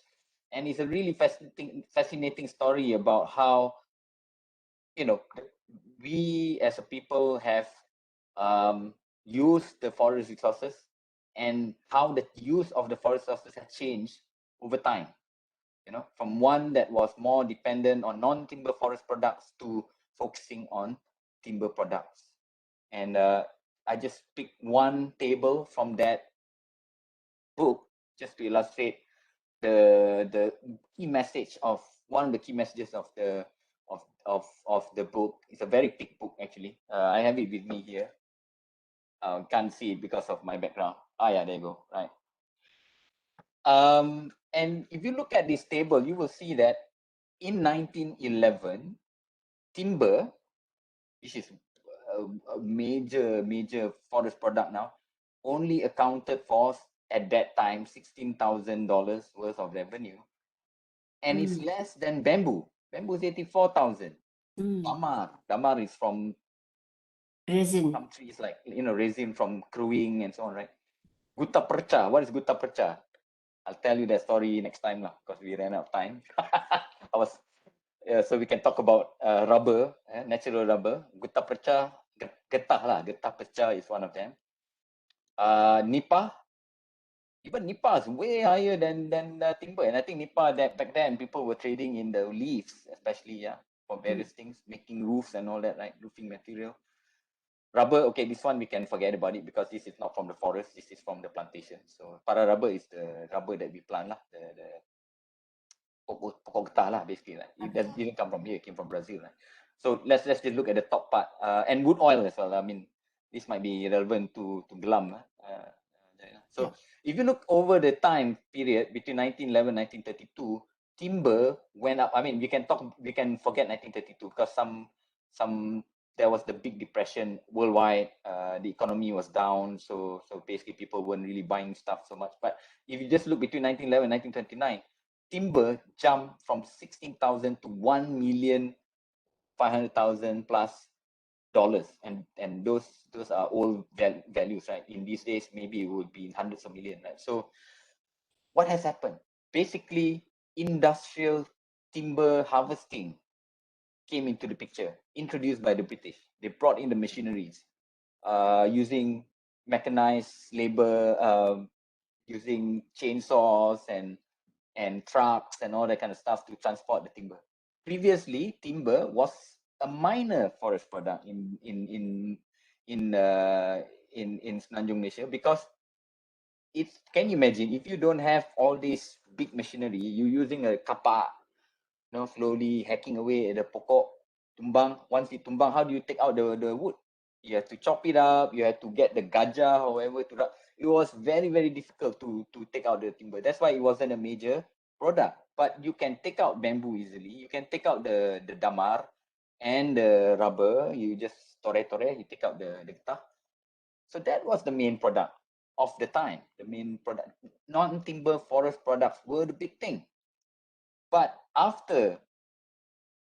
And it's a really fascinating story about how, you know, we as a people have used the forest resources and how the use of the forest resources has changed over time. You know, from one that was more dependent on non-timber forest products to focusing on timber products. And I just picked one table from that book just to illustrate the key message of one of the key messages of the book. It's a very thick book actually. I have it with me here. Can't see it because of my background. Yeah, there you go. Right. And if you look at this table, you will see that in 1911, timber, which is a major forest product now, only accounted for at that time $16,000 worth of revenue, and it's less than bamboo. Bamboo is 84,000. Damar is from Resin. some trees, like, you know, resin from crewing and so on, right? Gutta percha. What is gutta percha? I'll tell you that story next time lah, because we ran out of time. So we can talk about rubber, natural rubber. Gutta percha, getah lah. Getah percha is one of them. Nipa. Even Nipa is way higher than timber, and I think Nipa that back then people were trading in the leaves, especially, yeah, for various things, making roofs and all that, right? Roofing material. Rubber, okay, this one we can forget about it because this is not from the forest, this is from the plantation. So para rubber is the rubber that we plant lah, the pokok getah lah, basically, right? It didn't come from here, it came from Brazil, right? So let's just look at the top part, and wood oil as well. I mean, this might be relevant to Gelam. So if you look over the time period between 1911 1932, timber went up. I mean, we can forget 1932 because there was the big depression worldwide. The economy was down, so basically people weren't really buying stuff so much. But if you just look between 1911 and 1929, timber jumped from 16,000 to 1,500,000 plus dollars, and those are old values, right? In these days, maybe it would be hundreds of million, right? So what has happened? Basically, industrial timber harvesting came into the picture, introduced by the British. They brought in the machineries, using mechanized labor, using chainsaws and trucks and all that kind of stuff to transport the timber. Previously, timber was a minor forest product in Semenanjung, Malaysia, because it's, can you imagine if you don't have all this big machinery, you using a kapak, you know, slowly hacking away at the pokok, tumbang. Once it tumbang, how do you take out the wood? You have to chop it up, you have to get the gajah or whatever to, it was very, very difficult to take out the timber. That's why it wasn't a major product. But you can take out bamboo easily, you can take out the damar, and the rubber, you just tore, you take out the getah. So that was the main product of the time. The main product, non-timber forest products were the big thing. But after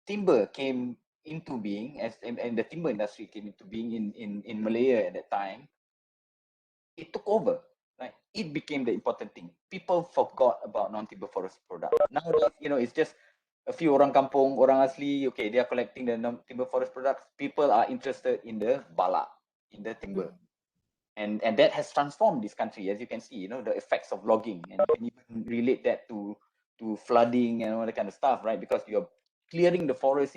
timber came into being, and the timber industry came into being in Malaya at that time, it took over, right? It became the important thing. People forgot about non-timber forest product. Nowadays, it's just a few orang kampung, orang asli, okay, they are collecting the non-timber forest products. People are interested in the bala, in the timber. And that has transformed this country, as you can see, the effects of logging, and you can even relate that to flooding and all that kind of stuff, right? Because you're clearing the forest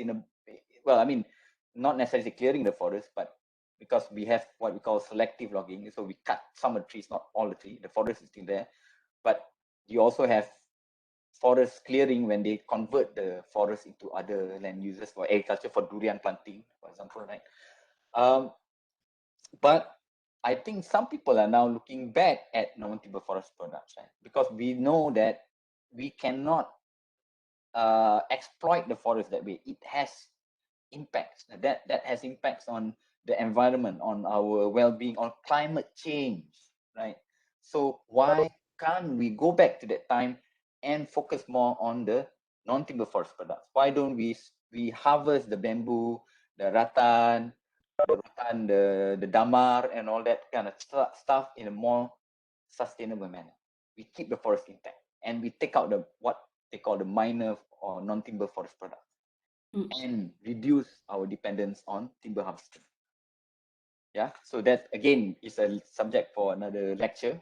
not necessarily clearing the forest, but because we have what we call selective logging, so we cut some of the trees, not all the trees. The forest is still there, but you also have forest clearing when they convert the forest into other land uses for agriculture, for durian planting, for example, right? But I think some people are now looking back at non-timber forest products, right? Because we know that we cannot exploit the forest that way. It has impacts. That has impacts on the environment, on our well-being, on climate change, right? So why can't we go back to that time and focus more on the non-timber forest products? Why don't we harvest the bamboo, the rattan, the damar, and all that kind of stuff in a more sustainable manner? We keep the forest intact, and we take out what they call the minor or non-timber forest products, and reduce our dependence on timber harvesting. Yeah, so that again is a subject for another lecture,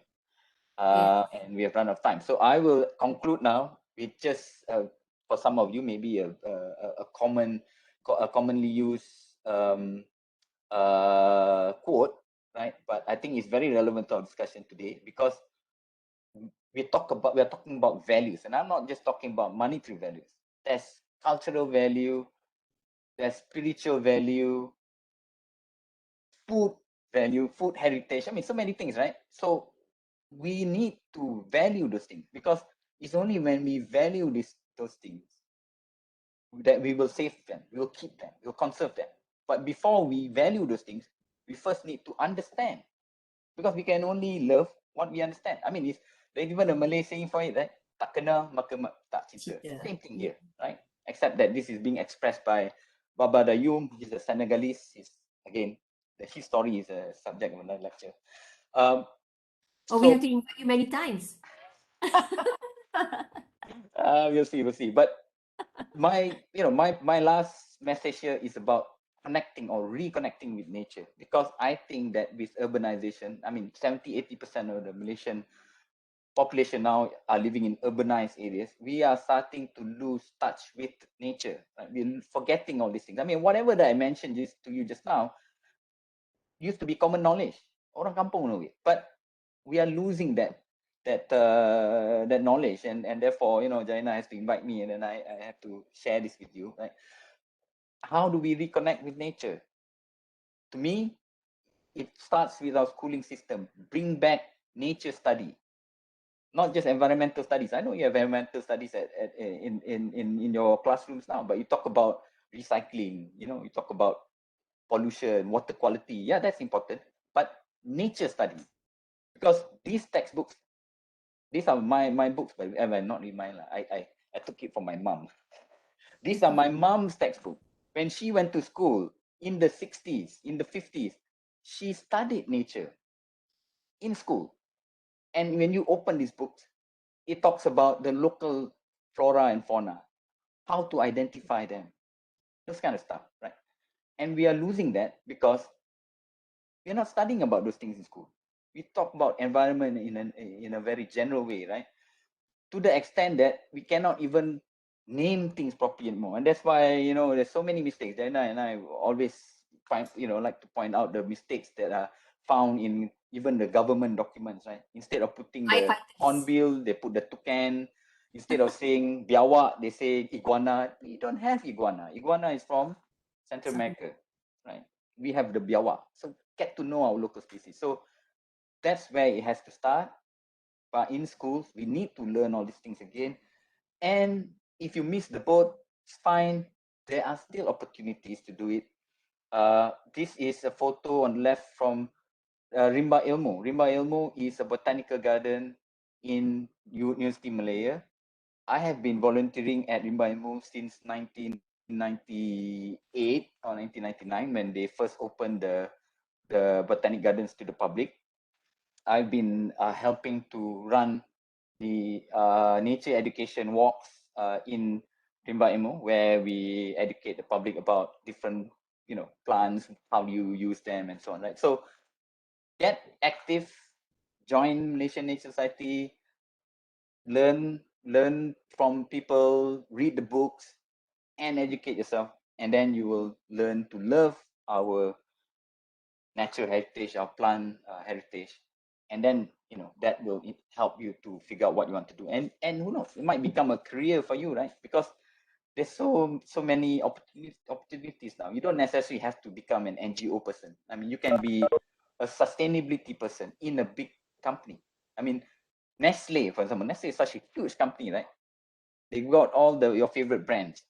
and we have run out of time. So I will conclude now with just for some of you maybe a commonly used quote, right? But I think it's very relevant to our discussion today, because we are talking about values, and I'm not just talking about monetary values. There's cultural value, there's spiritual value, food value, food heritage. I mean, so many things, right? So we need to value those things, because it's only when we value those things that we will save them, we'll keep them, we'll conserve them. But before we value those things, we first need to understand, because we can only love what we understand. I mean, there's even a Malay saying for it, right? Tak kenal maka tak cinta. Same thing here, right? Except that this is being expressed by Baba Dayum, who is a Senegalese. Again, his story is a subject of another lecture. We have to invite you many times. We'll see. But my last message here is about connecting or reconnecting with nature, because I think that with urbanization, I mean, 70-80% of the Malaysian population now are living in urbanized areas. We are starting to lose touch with nature. Right? We're forgetting all these things. I mean, whatever that I mentioned to you just now used to be common knowledge. Orang kampung know it, but we are losing that knowledge, and therefore, Jaina has to invite me, and then I have to share this with you. Right? How do we reconnect with nature? To me, it starts with our schooling system. Bring back nature study, not just environmental studies. I know you have environmental studies in your classrooms now, but you talk about recycling, you talk about pollution, water quality. Yeah, that's important. But nature study, because these textbooks, these are my books, but not really mine. I took it from my mom. These are my mom's textbook. When she went to school in the 60s, in the 50s, she studied nature in school. And when you open these books, it talks about the local flora and fauna, how to identify them, those kind of stuff, right? And we are losing that because we're not studying about those things in school. We talk about environment in a very general way, right? To the extent that we cannot even name things properly anymore. And that's why, there's so many mistakes. Diana and I always like to point out the mistakes that are found in even the government documents, right? Instead of putting the hornbill, they put the toucan. Instead of saying biawak, they say iguana. We don't have iguana. Iguana is from Central America, right? We have the biawak. So get to know our local species. So that's where it has to start. But in schools, we need to learn all these things again. And if you miss the boat, it's fine. there are still opportunities to do it. This is a photo on the left from Rimba Ilmu. Rimba Ilmu is a botanical garden in University Malaya. I have been volunteering at Rimba Ilmu since 1998 or 1999 when they first opened the botanic gardens to the public. I've been helping to run the nature education walks in Rimba Ilmu, where we educate the public about different, plants, how you use them, and so on. Right. So get active, join Malaysian Nature Society, learn from people, read the books, and educate yourself, and then you will learn to love our natural heritage, our plant heritage, and then that will help you to figure out what you want to do, and who knows, it might become a career for you, right? Because there's so many opportunities now. You don't necessarily have to become an NGO person. I mean, you can be a sustainability person in a big company. I mean, Nestle, for example, Nestle is such a huge company, right? They've got all your favorite brands.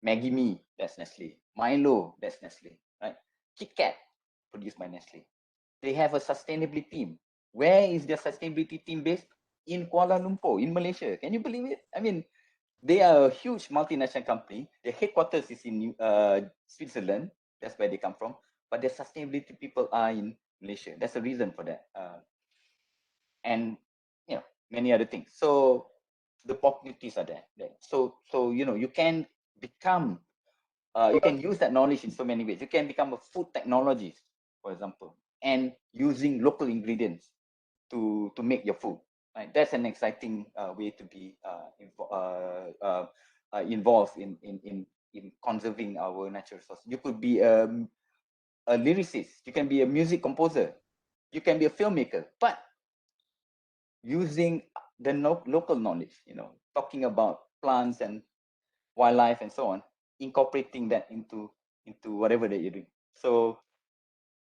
Maggie Mee, that's Nestle. Milo, that's Nestle, right? Kit Kat, produced by Nestle. They have a sustainability team. Where is their sustainability team based? In Kuala Lumpur, in Malaysia. Can you believe it? I mean, they are a huge multinational company. Their headquarters is in Switzerland. That's where they come from. But their sustainability people are in Malaysia. That's the reason for that. And many other things. So the opportunities are there. So you can become, you can use that knowledge in so many ways. You can become a food technologist, for example, and using local ingredients to make your food. Right, that's an exciting way to be involved in conserving our natural resources. You could be a lyricist. You can be a music composer. You can be a filmmaker. But using the local knowledge, talking about plants and wildlife and so on, incorporating that into whatever that you're doing. So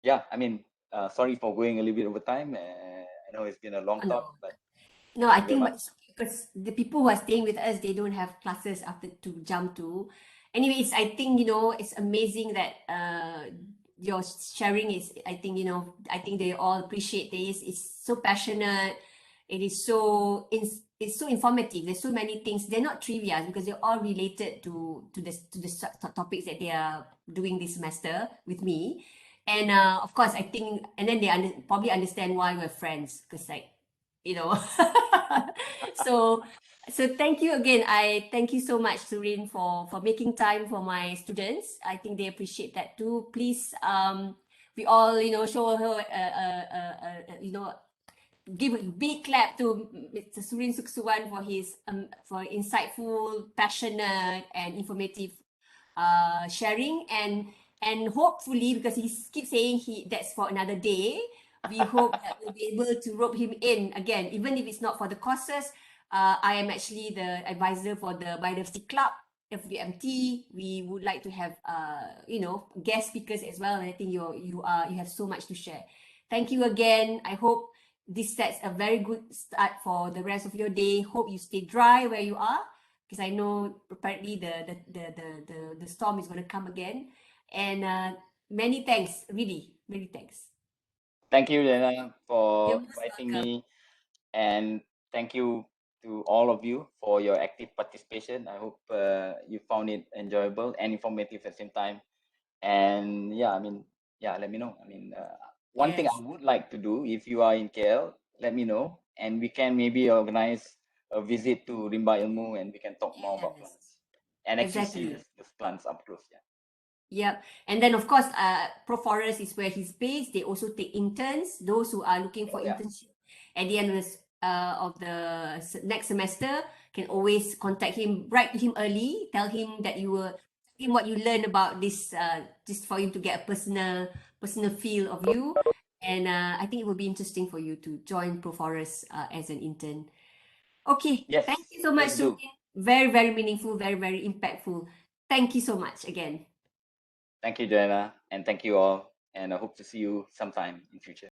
yeah, I mean, sorry for going a little bit over time. I know it's been a long talk, but no, I thank you very think much. because the people who are staying with us, they don't have classes after to jump to. Anyways, I think it's amazing that your sharing is. I think I think they all appreciate this. It's so passionate. It is so it's so informative. There's so many things. They're not trivia because they're all related to the topics that they are doing this semester with me. And of course, I think, and then they probably understand why we're friends because you know. so thank you again. I thank you so much, Surin, for making time for my students. I think they appreciate that too. Please, we all show her give a big clap to Mr. Surin Suksuwan for his for insightful, passionate, and informative sharing, and hopefully, because he keeps saying that's for another day, we hope that we'll be able to rope him in again, even if it's not for the courses. I am actually the advisor for the Biodiversity Club, FVMT. We would like to have guest speakers as well, and I think you have so much to share. Thank you again. I hope this sets a very good start for the rest of your day. Hope you stay dry where you are, because I know apparently the storm is going to come again. And many thanks, really, many thanks. Thank you, Lena, for You're most inviting welcome. me, and thank you to all of you for your active participation. I hope you found it enjoyable and informative at the same time. And yeah, I mean, let me know. I mean, one thing I Yes, would like to do, if you are in KL, let me know, and we can maybe organize a visit to Rimba Ilmu, and we can talk more about yes, plants and actually see exactly. the plants up close. Yeah. Yep. And then, of course, ProForest is where he's based. They also take interns, those who are looking for Oh yeah. internship at the end of the next semester can always contact him, write to him early, tell him that tell him what you learned about this, just for him to get a personal feel of you. And I think it will be interesting for you to join ProForest as an intern. Okay, Yes. thank you so much, Let's do. Surin. Very, very meaningful, very, very impactful. Thank you so much again. Thank you, Joanna, and thank you all. And I hope to see you sometime in future.